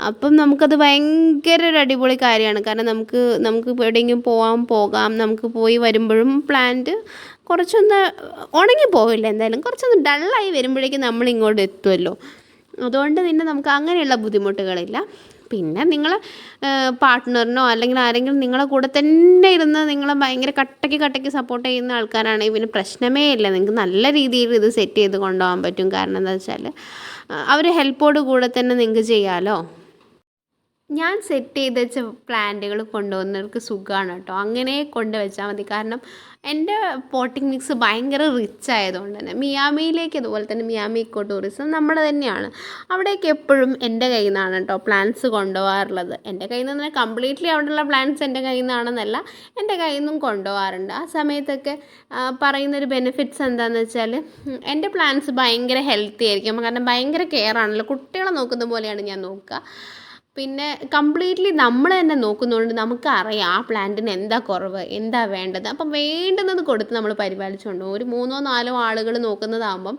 അപ്പം നമുക്കത് ഭയങ്കര ഒരു അടിപൊളി കാര്യമാണ്. കാരണം നമുക്ക് എവിടെയെങ്കിലും പോകാം, നമുക്ക് പോയി വരുമ്പോഴും പ്ലാന്റ് കുറച്ചൊന്ന് ഉണങ്ങി പോവില്ല, എന്തായാലും കുറച്ചൊന്ന് ഡള്ളായി വരുമ്പോഴേക്കും നമ്മളിങ്ങോട്ട് എത്തുമല്ലോ. അതുകൊണ്ട് പിന്നെ നമുക്ക് അങ്ങനെയുള്ള ബുദ്ധിമുട്ടുകളില്ല. പിന്നെ നിങ്ങൾ പാർട്ട്ണറിനോ അല്ലെങ്കിൽ ആരെങ്കിലും നിങ്ങളെ കൂടെ തന്നെ ഇരുന്ന് നിങ്ങളെ ഭയങ്കര കട്ടയ്ക്ക് സപ്പോർട്ട് ചെയ്യുന്ന ആൾക്കാരാണെങ്കിൽ പിന്നെ പ്രശ്നമേ ഇല്ല, നിങ്ങൾക്ക് നല്ല രീതിയിൽ ഇത് സെറ്റ് ചെയ്ത് കൊണ്ടുപോകാൻ പറ്റും. കാരണം എന്താ വെച്ചാൽ അവർ ഹെൽപ്പോട് കൂടെ തന്നെ നിങ്ങൾക്ക് ചെയ്യാമല്ലോ. ഞാൻ സെറ്റ് ചെയ്ത് വെച്ച പ്ലാന്റുകൾ കൊണ്ടുവന്നവർക്ക് സുഖമാണ് കേട്ടോ, അങ്ങനെ കൊണ്ടുവച്ചാൽ മതി. കാരണം എൻ്റെ പോട്ടിംഗ് മിക്സ് ഭയങ്കര റിച്ച് ആയതുകൊണ്ട് തന്നെ മിയാമിയിലേക്ക്, അതുപോലെ തന്നെ മിയാമി ഇക്കോ ടൂറിസം നമ്മുടെ തന്നെയാണ്, അവിടേക്ക് എപ്പോഴും എൻ്റെ കയ്യിൽ നിന്നാണ് കേട്ടോ പ്ലാന്റ്സ് കൊണ്ടുപോകാറുള്ളത്. എൻ്റെ കയ്യിൽ നിന്ന് കംപ്ലീറ്റ്ലി അവിടെയുള്ള പ്ലാന്റ്സ് എൻ്റെ കയ്യിൽ നിന്നാണെന്നല്ല, എൻ്റെ കയ്യിൽ നിന്നും കൊണ്ടുപോകാറുണ്ട്. ആ സമയത്തൊക്കെ പറയുന്നൊരു ബെനിഫിറ്റ്സ് എന്താണെന്ന് വെച്ചാൽ എൻ്റെ പ്ലാന്റ്സ് ഭയങ്കര ഹെൽത്തി ആയിരിക്കും. കാരണം ഭയങ്കര കെയർ ആണല്ലോ, കുട്ടികളെ നോക്കുന്ന പോലെയാണ് ഞാൻ നോക്കുക. പിന്നെ കംപ്ലീറ്റ്ലി നമ്മൾ തന്നെ നോക്കുന്നതുകൊണ്ട് നമുക്കറിയാം ആ പ്ലാന്റിന് എന്താ കുറവ്, എന്താ വേണ്ടത്. അപ്പം വേണ്ടുന്നത് കൊടുത്ത് നമ്മൾ പരിപാലിച്ചുകൊണ്ട് ഒരു 3-4 ആളുകൾ നോക്കുന്നതാകുമ്പം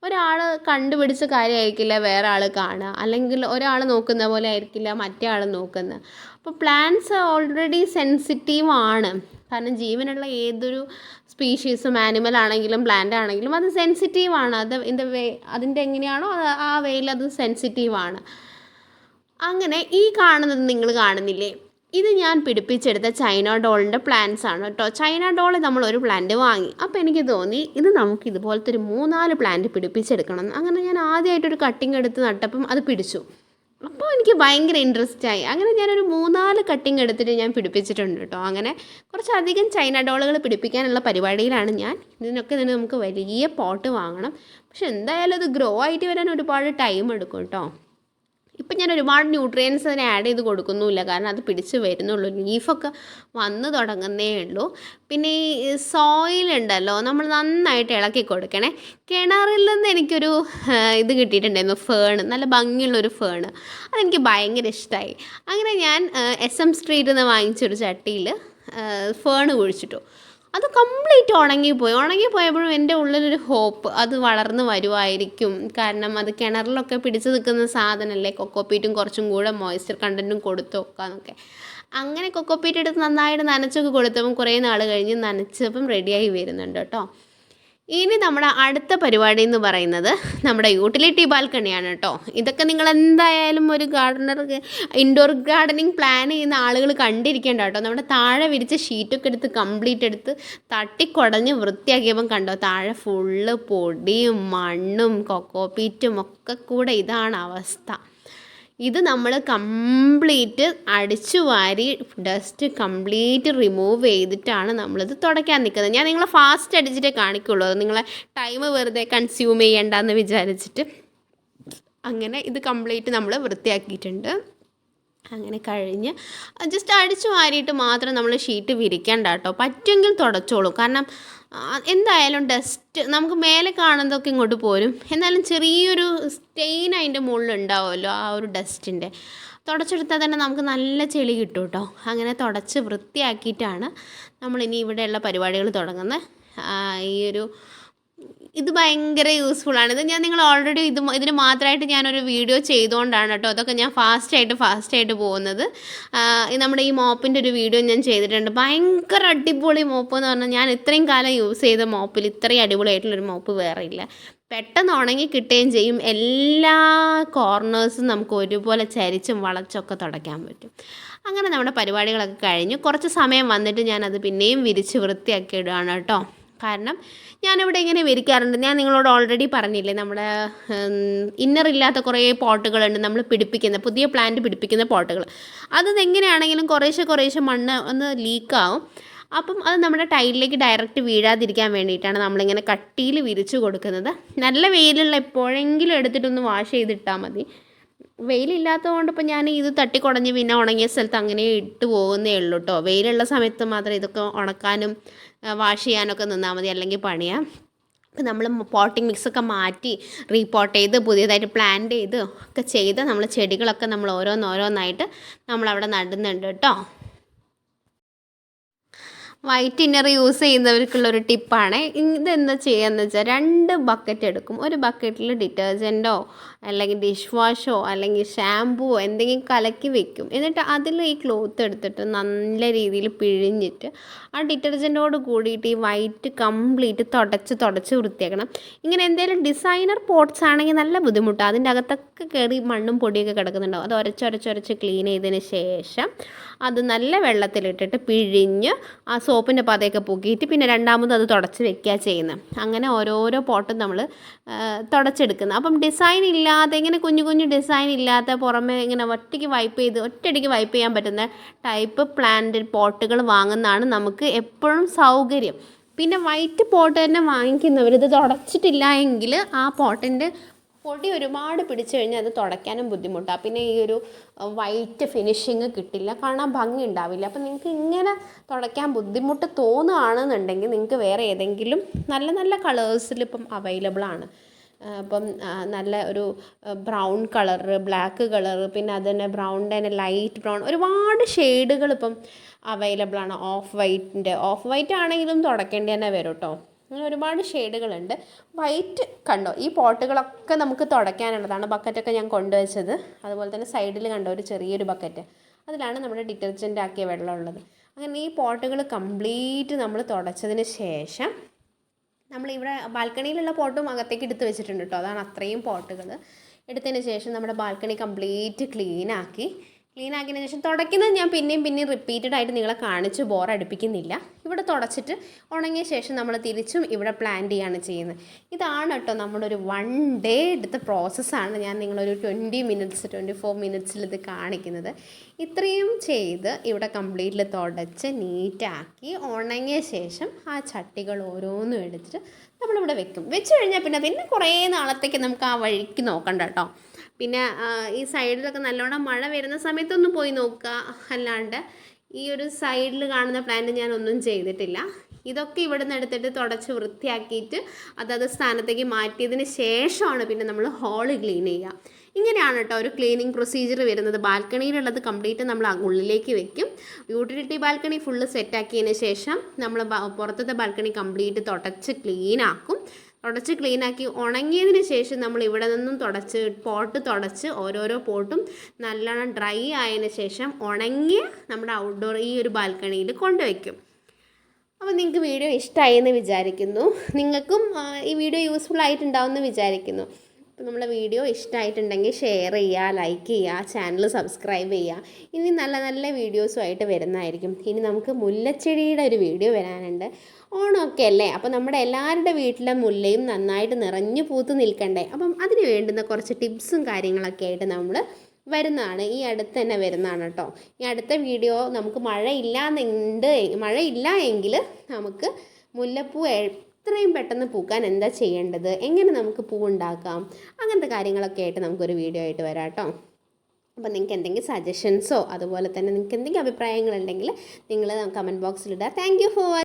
ഒരാൾ കണ്ടുപിടിച്ച കാര്യമായിരിക്കില്ല വേറെ ആൾ കാണുക, അല്ലെങ്കിൽ ഒരാൾ നോക്കുന്ന പോലെ ആയിരിക്കില്ല മറ്റേ ആൾ നോക്കുന്നത്. അപ്പോൾ പ്ലാന്റ്സ് ഓൾറെഡി സെൻസിറ്റീവ് ആണ്. കാരണം ജീവനുള്ള ഏതൊരു സ്പീഷീസും ആനിമൽ ആണെങ്കിലും പ്ലാന്റ് ആണെങ്കിലും അത് സെൻസിറ്റീവാണ്. അത് അതിൻ്റെ എങ്ങനെയാണോ ആ വേയിൽ അത് സെൻസിറ്റീവാണ്. അങ്ങനെ ഈ കാണുന്നത് നിങ്ങൾ കാണുന്നില്ലേ, ഇത് ഞാൻ പിടിപ്പിച്ചെടുത്ത ചൈന ഡോളിൻ്റെ പ്ലാന്റ്സ് ആണ് കേട്ടോ. ചൈന ഡോൾ നമ്മൾ ഒരു പ്ലാന്റ് വാങ്ങി, അപ്പോൾ എനിക്ക് തോന്നി ഇത് നമുക്ക് ഇതുപോലത്തെ ഒരു 3-4 പ്ലാന്റ് പിടിപ്പിച്ചെടുക്കണം. അങ്ങനെ ഞാൻ ആദ്യമായിട്ടൊരു കട്ടിങ് എടുത്ത് നട്ടപ്പം അത് പിടിച്ചു. അപ്പോൾ എനിക്ക് ഭയങ്കര ഇൻട്രസ്റ്റ് ആയി. അങ്ങനെ ഞാനൊരു 3-4 കട്ടിങ് എടുത്തിട്ട് ഞാൻ പിടിപ്പിച്ചിട്ടുണ്ട് കേട്ടോ. അങ്ങനെ കുറച്ചധികം ചൈന ഡോളുകൾ പിടിപ്പിക്കാനുള്ള പരിപാടിയിലാണ് ഞാൻ. ഇതിനൊക്കെ തന്നെ നമുക്ക് വലിയ പോട്ട് വാങ്ങണം. പക്ഷെ എന്തായാലും അത് ഗ്രോ ആയിട്ട് വരാൻ ഒരുപാട് ടൈം എടുക്കും കേട്ടോ. ഇപ്പം ഞാൻ ഒരുപാട് ന്യൂട്രിയൻസ് അതിന് ആഡ് ചെയ്ത് കൊടുക്കുന്നുമില്ല, കാരണം അത് പിടിച്ച് വരുന്നുള്ളൂ. ലീഫൊക്കെ വന്ന് തുടങ്ങുന്നേ ഉള്ളൂ. പിന്നെ ഈ സോയിൽ ഉണ്ടല്ലോ, നമ്മൾ നന്നായിട്ട് ഇളക്കി കൊടുക്കണേ. കിണറിൽ നിന്ന് എനിക്കൊരു ഇത് കിട്ടിയിട്ടുണ്ടായിരുന്നു, ഫേൺ, നല്ല ഭംഗിയുള്ളൊരു ഫേൺ. അതെനിക്ക് ഭയങ്കര ഇഷ്ടമായി. അങ്ങനെ ഞാൻ SM സ്ട്രീറ്റിൽ നിന്ന് വാങ്ങിച്ചൊരു ചട്ടിയിൽ ഫേൺ കുഴിച്ചിട്ടു. അത് കംപ്ലീറ്റ് ഉണങ്ങിപ്പോയപ്പോഴും എൻ്റെ ഉള്ളിലൊരു ഹോപ്പ്, അത് വളർന്ന് വരുമായിരിക്കും. കാരണം അത് കിണറിലൊക്കെ പിടിച്ച് നിൽക്കുന്ന സാധനമല്ലേ, കൊക്കോപ്പീറ്റും കുറച്ചും കൂടെ മോയ്സ്ചർ കണ്ടൻറ്റും കൊടുത്തു നോക്കാമെന്നൊക്കെ. അങ്ങനെ കൊക്കോപ്പീറ്റ് എടുത്ത് നന്നായിട്ട് നനച്ചൊക്കെ കൊടുത്തപ്പം കുറേ നാൾ കഴിഞ്ഞ് നനച്ചപ്പം റെഡിയായി വരുന്നുണ്ട് കേട്ടോ. ഇനി നമ്മുടെ അടുത്ത പരിപാടി എന്ന് പറയുന്നത് നമ്മുടെ യൂട്ടിലിറ്റി ബാൽക്കണിയാണ് കേട്ടോ. ഇതൊക്കെ നിങ്ങൾ എന്തായാലും ഒരു ഗാർഡനർ, ഇൻഡോർ ഗാർഡനിങ് പ്ലാൻ ചെയ്യുന്ന ആളുകൾ കണ്ടിരിക്കേണ്ട കേട്ടോ. നമ്മുടെ താഴെ വിരിച്ച ഷീറ്റൊക്കെ എടുത്ത് കംപ്ലീറ്റ് എടുത്ത് തട്ടിക്കുടഞ്ഞ് വൃത്തിയാക്കിയപ്പം കണ്ടോ, താഴെ ഫുള്ള് പൊടിയും മണ്ണും കൊക്കോപ്പീറ്റും ഒക്കെ കൂടെ ഇതാണ് അവസ്ഥ. ഇത് നമ്മൾ കംപ്ലീറ്റ് അടിച്ചു വാരി ഡസ്റ്റ് കംപ്ലീറ്റ് റിമൂവ് ചെയ്തിട്ടാണ് നമ്മളിത് തുടയ്ക്കാൻ നിൽക്കുന്നത്. ഞാൻ നിങ്ങളെ ഫാസ്റ്റ് അടിച്ചിട്ടേ കാണിക്കുള്ളൂ, അത് നിങ്ങളെ ടൈം വെറുതെ കൺസ്യൂം ചെയ്യേണ്ടെന്ന് വിചാരിച്ചിട്ട്. അങ്ങനെ ഇത് കംപ്ലീറ്റ് നമ്മൾ വൃത്തിയാക്കിയിട്ടുണ്ട്. അങ്ങനെ കഴിഞ്ഞ് ജസ്റ്റ് അടിച്ചു വാരിയിട്ട് മാത്രം നമ്മൾ ഷീറ്റ് വിരിക്കേണ്ട കേട്ടോ. പറ്റുമെങ്കിൽ തുടച്ചോളൂ, കാരണം എന്തായാലും ഡസ്റ്റ് നമുക്ക് മേലെ കാണുന്നതൊക്കെ ഇങ്ങോട്ട് പോരും. എന്നാലും ചെറിയൊരു സ്റ്റെയിൻ അതിൻ്റെ മുകളിൽ ഉണ്ടാവുമല്ലോ, ആ ഒരു ഡസ്റ്റിൻ്റെ. തുടച്ചെടുത്താൽ തന്നെ നമുക്ക് നല്ല ചെളി കിട്ടും കേട്ടോ. അങ്ങനെ തുടച്ച് വൃത്തിയാക്കിയിട്ടാണ് നമ്മളിനി ഇവിടെയുള്ള പരിപാടികൾ തുടങ്ങുന്നത്. ഇത് ഭയങ്കര യൂസ്ഫുള്ളാണ്. ഇത് ഞാൻ നിങ്ങൾ ഓൾറെഡി ഇതിന് മാത്രമായിട്ട് ഞാനൊരു വീഡിയോ ചെയ്തുകൊണ്ടാണ് കേട്ടോ അതൊക്കെ ഞാൻ ഫാസ്റ്റായിട്ട് പോകുന്നത്. നമ്മുടെ ഈ മോപ്പിൻ്റെ ഒരു വീഡിയോ ഞാൻ ചെയ്തിട്ടുണ്ട്. ഭയങ്കര അടിപൊളി മോപ്പ് എന്ന് പറഞ്ഞാൽ ഞാൻ ഇത്രയും കാലം യൂസ് ചെയ്ത മോപ്പിൽ ഇത്രയും അടിപൊളിയായിട്ടുള്ളൊരു മോപ്പ് വേറെ ഇല്ല. പെട്ടെന്ന് ഉണങ്ങി കിട്ടുകയും ചെയ്യും. എല്ലാ കോർണേഴ്സും നമുക്ക് ഒരുപോലെ ചരിച്ചും വളച്ചൊക്കെ തുടയ്ക്കാൻ പറ്റും. അങ്ങനെ നമ്മുടെ പരിപാടികളൊക്കെ കഴിഞ്ഞു. കുറച്ച് സമയം വന്നിട്ട് ഞാനത് പിന്നെയും വിരിച്ച് വൃത്തിയാക്കി ഇടുകയാണ് കേട്ടോ. കാരണം ഞാനിവിടെ ഇങ്ങനെ വിരിക്കാറുണ്ട്. ഞാൻ നിങ്ങളോട് ഓൾറെഡി പറഞ്ഞില്ലേ, നമ്മുടെ ഇന്നറില്ലാത്ത കുറേ പോട്ടുകളുണ്ട് നമ്മൾ പിടിപ്പിക്കുന്ന, പുതിയ പ്ലാന്റ് പിടിപ്പിക്കുന്ന പോട്ടുകൾ. എങ്ങനെയാണെങ്കിലും കുറേശ്ശെ മണ്ണ് ഒന്ന് ലീക്കാവും. അപ്പം അത് നമ്മുടെ ടൈലിലേക്ക് ഡയറക്റ്റ് വീഴാതിരിക്കാൻ വേണ്ടിയിട്ടാണ് നമ്മളിങ്ങനെ കട്ടിയിൽ വിരിച്ചു കൊടുക്കുന്നത്. നല്ല വെയിലുള്ള എപ്പോഴെങ്കിലും എടുത്തിട്ടൊന്ന് വാഷ് ചെയ്തിട്ടാൽ മതി. വെയിലില്ലാത്തത് കൊണ്ട് ഇപ്പോൾ ഞാൻ ഇത് തട്ടിക്കുടഞ്ഞ് പിന്നെ ഉണങ്ങിയ സ്ഥലത്ത് അങ്ങനെ ഇട്ട് പോകുന്നേ ഉള്ളൂ കേട്ടോ. വെയിലുള്ള സമയത്ത് മാത്രം ഇതൊക്കെ ഉണക്കാനും വാഷ് ചെയ്യാനൊക്കെ നിന്നാൽ മതി, അല്ലെങ്കിൽ പണിയാം. നമ്മൾ പോട്ടിംഗ് മിക്സൊക്കെ മാറ്റി റീപോട്ട് ചെയ്ത് പുതിയതായിട്ട് പ്ലാന്റ് ചെയ്ത് ഒക്കെ ചെയ്ത് നമ്മൾ ചെടികളൊക്കെ നമ്മൾ ഓരോന്നായിട്ട് നമ്മളവിടെ നടുന്നുണ്ട് കേട്ടോ. വൈറ്റ് ഇന്നർ യൂസ് ചെയ്യുന്നവർക്കുള്ളൊരു ടിപ്പാണ്. ഇതെന്താ ചെയ്യുകയെന്ന് വെച്ചാൽ 2 ബക്കറ്റ് എടുക്കും. ഒരു ബക്കറ്റിൽ ഡിറ്റർജൻറ്റോ അല്ലെങ്കിൽ ഡിഷ് വാഷോ അല്ലെങ്കിൽ ഷാമ്പുവോ എന്തെങ്കിലും കലക്കി വെക്കും. എന്നിട്ട് അതിൽ ഈ ക്ലോത്ത് എടുത്തിട്ട് നല്ല രീതിയിൽ പിഴിഞ്ഞിട്ട് ആ ഡിറ്റർജൻറ്റോട് കൂടിയിട്ട് ഈ വൈറ്റ് കംപ്ലീറ്റ് തുടച്ച് വൃത്തിയാക്കണം. ഇങ്ങനെ എന്തെങ്കിലും ഡിസൈനർ പോട്ട്സ് ആണെങ്കിൽ നല്ല ബുദ്ധിമുട്ടാണ്. അതിൻ്റെ അകത്തൊക്കെ കയറി മണ്ണും പൊടിയൊക്കെ കിടക്കുന്നുണ്ടാവും. അത് ഉരച്ച് ക്ലീൻ ചെയ്തതിന് ശേഷം അത് നല്ല വെള്ളത്തിലിട്ടിട്ട് പിഴിഞ്ഞ് ആ സോപ്പിൻ്റെ പതയൊക്കെ പൊക്കിയിട്ട് പിന്നെ രണ്ടാമത് അത് തുടച്ച് വെക്കുക ചെയ്യുന്നത്. അങ്ങനെ ഓരോരോ പോട്ടും നമ്മൾ തുടച്ചെടുക്കുന്നത്. അപ്പം ഡിസൈൻ ഇല്ലാതെ ഇങ്ങനെ കുഞ്ഞു ഡിസൈൻ ഇല്ലാത്ത പുറമെ ഇങ്ങനെ ഒറ്റയടിക്ക് വൈപ്പ് ചെയ്യാൻ പറ്റുന്ന ടൈപ്പ് പ്ലാന്റ് പോട്ടുകൾ വാങ്ങുന്നതാണ് നമുക്ക് എപ്പോഴും സൗകര്യം. പിന്നെ വൈറ്റ് പോട്ട് തന്നെ വാങ്ങിക്കുന്നവർ ഇത് തുടച്ചിട്ടില്ല എങ്കിൽ ആ പോട്ടിൻ്റെ പൊടി ഒരുപാട് പിടിച്ചു കഴിഞ്ഞാൽ അത് തുടയ്ക്കാനും ബുദ്ധിമുട്ടാണ്. പിന്നെ ഈ ഒരു വൈറ്റ് ഫിനിഷിങ് കിട്ടില്ല, കാണാൻ ഭംഗി ഉണ്ടാവില്ല. അപ്പം നിങ്ങൾക്ക് ഇങ്ങനെ തുടയ്ക്കാൻ ബുദ്ധിമുട്ട് തോന്നുകയാണെന്നുണ്ടെങ്കിൽ നിങ്ങൾക്ക് വേറെ ഏതെങ്കിലും നല്ല കളേഴ്സിൽ ഇപ്പം അവൈലബിൾ ആണ്. അപ്പം നല്ല ഒരു ബ്രൗൺ കളറ്, ബ്ലാക്ക് കളറ്, പിന്നെ അത് തന്നെ ബ്രൗണിൻ്റെ തന്നെ ലൈറ്റ് ബ്രൗൺ, ഒരുപാട് ഷെയ്ഡുകൾ ഇപ്പം അവൈലബിൾ ആണ്. ഓഫ് വൈറ്റ് ആണെങ്കിലും തുടയ്ക്കേണ്ടി തന്നെ വരും കേട്ടോ. അങ്ങനെ ഒരുപാട് ഷെയ്ഡുകളുണ്ട്. വൈറ്റ് കണ്ടോ, ഈ പോട്ടുകളൊക്കെ നമുക്ക് തുടയ്ക്കാനുള്ളതാണ്. ബക്കറ്റൊക്കെ ഞാൻ കൊണ്ടുവച്ചത്. അതുപോലെ തന്നെ സൈഡിൽ കണ്ടോ ഒരു ചെറിയൊരു ബക്കറ്റ്, അതിലാണ് നമ്മുടെ ഡിറ്റർജൻ്റ് ആക്കിയ വെള്ളം ഉള്ളത്. അങ്ങനെ ഈ പോട്ടുകൾ കംപ്ലീറ്റ് നമ്മൾ തുടച്ചതിന് ശേഷം നമ്മളിവിടെ ബാൽക്കണിയിലുള്ള പോട്ടും അകത്തേക്ക് എടുത്ത് വെച്ചിട്ടുണ്ട് കേട്ടോ. അതാണ് അത്രയും പോട്ടുകൾ എടുത്തതിന് ശേഷം നമ്മുടെ ബാൽക്കണി കംപ്ലീറ്റ് ക്ലീൻ ആക്കിയതിന് ശേഷം തുടയ്ക്കുന്നത് ഞാൻ പിന്നെയും റിപ്പീറ്റഡ് ആയിട്ട് നിങ്ങളെ കാണിച്ച് ബോറടിപ്പിക്കുന്നില്ല. ഇവിടെ തുടച്ചിട്ട് ഉണങ്ങിയ ശേഷം നമ്മൾ തിരിച്ചും ഇവിടെ പ്ലാന്റ് ചെയ്യുകയാണ് ചെയ്യുന്നത്. ഇതാണ് കേട്ടോ നമ്മുടെ ഒരു 1 ഡേ എടുത്ത പ്രോസസ്സാണ് ഞാൻ നിങ്ങളൊരു 24 മിനിറ്റ്സിൽ ഇത് കാണിക്കുന്നത്. ഇത്രയും ചെയ്ത് ഇവിടെ കംപ്ലീറ്റ്ലി തുടച്ച് നീറ്റാക്കി ഉണങ്ങിയ ശേഷം ആ ചട്ടികൾ ഓരോന്നും എടുത്തിട്ട് നമ്മളിവിടെ വെച്ച് കഴിഞ്ഞാൽ പിന്നെ കുറേ നാളത്തേക്ക് നമുക്ക് ആ വഴിക്ക് നോക്കണ്ട കേട്ടോ. പിന്നെ ഈ സൈഡിലൊക്കെ നല്ലോണം മഴ വരുന്ന സമയത്തൊന്ന് പോയി നോക്കുക. അല്ലാണ്ട് ഈ ഒരു സൈഡിൽ കാണുന്ന പ്ലാന്റ് ഞാനൊന്നും ചെയ്തിട്ടില്ല. ഇതൊക്കെ ഇവിടെ നിന്ന് എടുത്തിട്ട് തുടച്ച് വൃത്തിയാക്കിയിട്ട് അതത് സ്ഥാനത്തേക്ക് മാറ്റിയതിന് ശേഷമാണ് പിന്നെ നമ്മൾ ഹോള് ക്ലീൻ ചെയ്യുക. ഇങ്ങനെയാണ് കേട്ടോ ഒരു ക്ലീനിങ് പ്രൊസീജിയർ വരുന്നത്. ബാൽക്കണിയിലുള്ളത് കംപ്ലീറ്റ് നമ്മൾ ഉള്ളിലേക്ക് വെക്കും. യൂട്ടിലിറ്റി ബാൽക്കണി ഫുള്ള് സെറ്റാക്കിയതിന് ശേഷം നമ്മൾ പുറത്തത്തെ ബാൽക്കണി കംപ്ലീറ്റ് തുടച്ച് ക്ലീനാക്കും. തുടച്ച് ക്ലീനാക്കി ഉണങ്ങിയതിന് ശേഷം നമ്മൾ ഇവിടെ നിന്നും പോട്ട് തുടച്ച് ഓരോരോ പോട്ടും നല്ലോണം ഡ്രൈ ആയതിന് ശേഷം ഉണങ്ങിയ നമ്മുടെ ഔട്ട്ഡോർ ഈ ഒരു ബാൽക്കണിയിൽ കൊണ്ടുവയ്ക്കും. അപ്പോൾ നിങ്ങൾക്ക് വീഡിയോ ഇഷ്ടമായി എന്ന് വിചാരിക്കുന്നു. നിങ്ങൾക്കും ഈ വീഡിയോ യൂസ്ഫുൾ ആയിട്ടുണ്ടാവുമെന്ന് വിചാരിക്കുന്നു. അപ്പോൾ നമ്മളെ വീഡിയോ ഇഷ്ടമായിട്ടുണ്ടെങ്കിൽ ഷെയർ ചെയ്യുക, ലൈക്ക് ചെയ്യുക, ചാനൽ സബ്സ്ക്രൈബ് ചെയ്യുക. ഇനി നല്ല നല്ല വീഡിയോസുമായിട്ട് വരുന്നതായിരിക്കും. ഇനി നമുക്ക് മുല്ലച്ചെടിയുടെ ഒരു വീഡിയോ വരാനുണ്ട്. ഓണമൊക്കെ അല്ലേ, അപ്പോൾ നമ്മുടെ എല്ലാവരുടെ വീട്ടിലെ മുല്ലയും നന്നായിട്ട് നിറഞ്ഞു പൂത്ത് നിൽക്കണ്ടേ. അപ്പം അതിന് വേണ്ടുന്ന കുറച്ച് ടിപ്സും കാര്യങ്ങളൊക്കെ ആയിട്ട് നമ്മൾ വരുന്നതാണ്. ഈ അടുത്ത് തന്നെ വരുന്നതാണ് കേട്ടോ. ഈ അടുത്ത വീഡിയോ നമുക്ക് മഴയില്ല എങ്കിൽ നമുക്ക് മുല്ലപ്പൂ എത്രയും പെട്ടെന്ന് പൂക്കാൻ എന്താ ചെയ്യേണ്ടത്, എങ്ങനെ നമുക്ക് പൂ ഉണ്ടാക്കാം, അങ്ങനത്തെ കാര്യങ്ങളൊക്കെ ആയിട്ട് നമുക്കൊരു വീഡിയോ ആയിട്ട് വരാം കേട്ടോ. അപ്പോൾ നിങ്ങൾക്ക് എന്തെങ്കിലും സജഷൻസോ അതുപോലെ തന്നെ നിങ്ങൾക്ക് എന്തെങ്കിലും അഭിപ്രായങ്ങളുണ്ടെങ്കിൽ നിങ്ങൾ കമൻറ്റ് ബോക്സിലിടുക. Thank you four